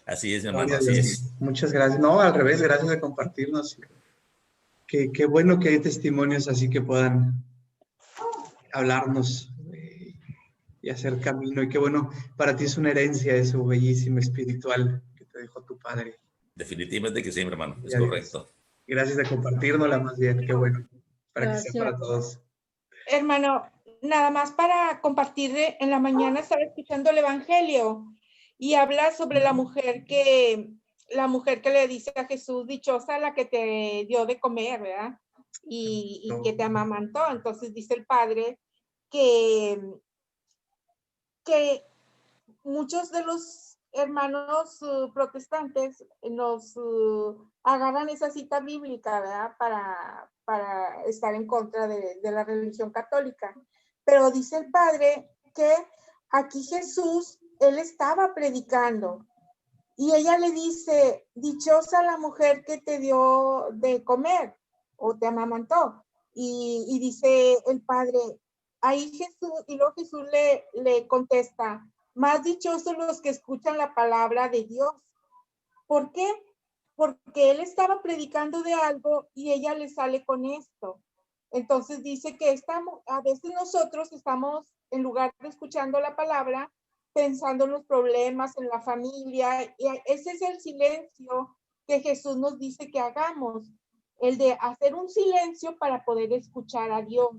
Así es, mi hermano, así es. Muchas gracias. No, al revés, gracias de compartirnos. Qué bueno que hay testimonios así que puedan hablarnos y hacer camino. Y qué bueno, para ti es una herencia eso bellísimo, espiritual que te dejó tu padre. Definitivamente que sí, mi hermano, es correcto. Gracias de compartirnosla más bien, qué bueno, para que sea para todos. Hermano, nada más para compartir, en la mañana estaba escuchando el Evangelio y habla sobre la mujer que le dice a Jesús, dichosa la que te dio de comer, ¿verdad? Y que te amamantó. Entonces dice el padre que muchos de los hermanos protestantes nos agarran esa cita bíblica, ¿verdad? Para estar en contra de la religión católica. Pero dice el padre que aquí Jesús, él estaba predicando y ella le dice, dichosa la mujer que te dio de comer o te amamantó. Y dice el padre, ahí Jesús, y luego Jesús le contesta, más dichosos los que escuchan la palabra de Dios. ¿Por qué? Porque él estaba predicando de algo y ella le sale con esto. Entonces dice que a veces nosotros estamos, en lugar de escuchando la palabra, pensando en los problemas, en la familia, y ese es el silencio que Jesús nos dice que hagamos, el de hacer un silencio para poder escuchar a Dios.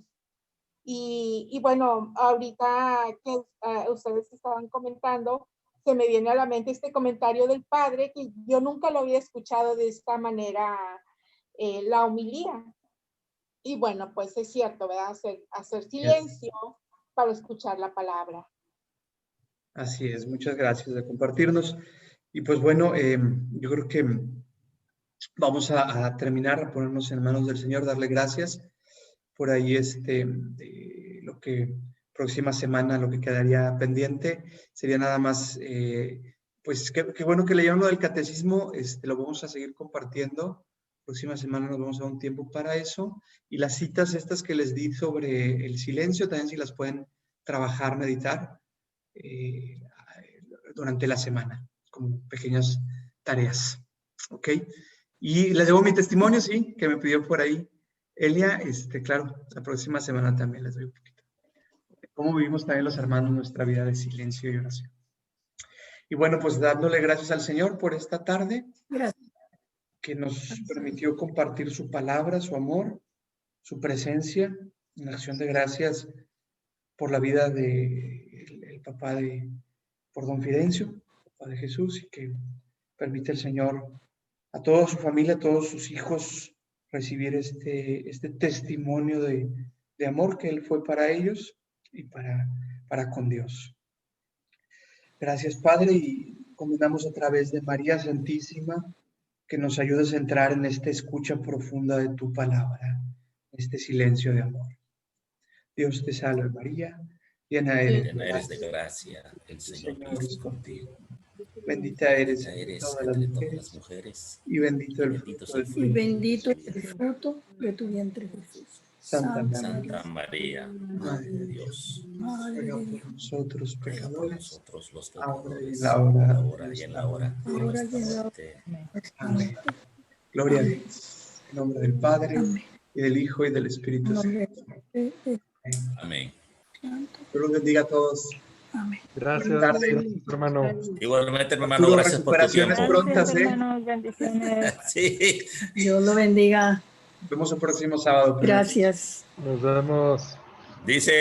Y bueno, ahorita que ustedes estaban comentando, se me viene a la mente este comentario del padre, que yo nunca lo había escuchado de esta manera, la homilía. Y bueno, pues es cierto, ¿verdad? Hacer silencio para escuchar la palabra. Así es, muchas gracias de compartirnos. Y pues bueno, yo creo que vamos a terminar, a ponernos en manos del Señor, darle gracias. Por ahí lo que próxima semana, lo que quedaría pendiente, sería nada más, pues qué bueno que leyeron lo del catecismo, lo vamos a seguir compartiendo. Próxima semana nos vamos a dar un tiempo para eso. Y las citas estas que les di sobre el silencio, también si las pueden trabajar, meditar durante la semana, como pequeñas tareas. ¿Ok? Y les debo mi testimonio, sí, que me pidió por ahí Elia, claro, la próxima semana también les doy un poquito. Cómo vivimos también los hermanos nuestra vida de silencio y oración. Y bueno, pues dándole gracias al Señor por esta tarde. Gracias. Que nos permitió compartir su palabra, su amor, su presencia, en acción de gracias por la vida de el papá por don Fidencio, papá de Jesús, y que permite el Señor a toda su familia, a todos sus hijos, recibir este testimonio de amor que Él fue para ellos y para con Dios. Gracias, Padre, y combinamos a través de María Santísima que nos ayudes a entrar en esta escucha profunda de tu palabra, este silencio de amor. Dios te salve, María, llena eres de gracia, el Señor es contigo. Bendita eres entre todas todas las mujeres, mujeres, y bendito el fruto de tu vientre, Jesús. Santa María, Madre de Dios, ruega por nosotros ruega por pecadores, nosotros los ahora y pecadores, ahora y en la hora de nuestra muerte. Amén. Gloria a Dios. En nombre del Padre, y del Hijo, y del Espíritu Santo. Amén. Dios los bendiga a todos. Gracias, hermano. Igualmente, hermano, Arturo, gracias por tu recuperaciones tiempo. prontas, ¿eh? Hermanos, bendiciones. Sí. Dios lo bendiga. Nos vemos el próximo sábado. Gracias. Nos vemos. Dice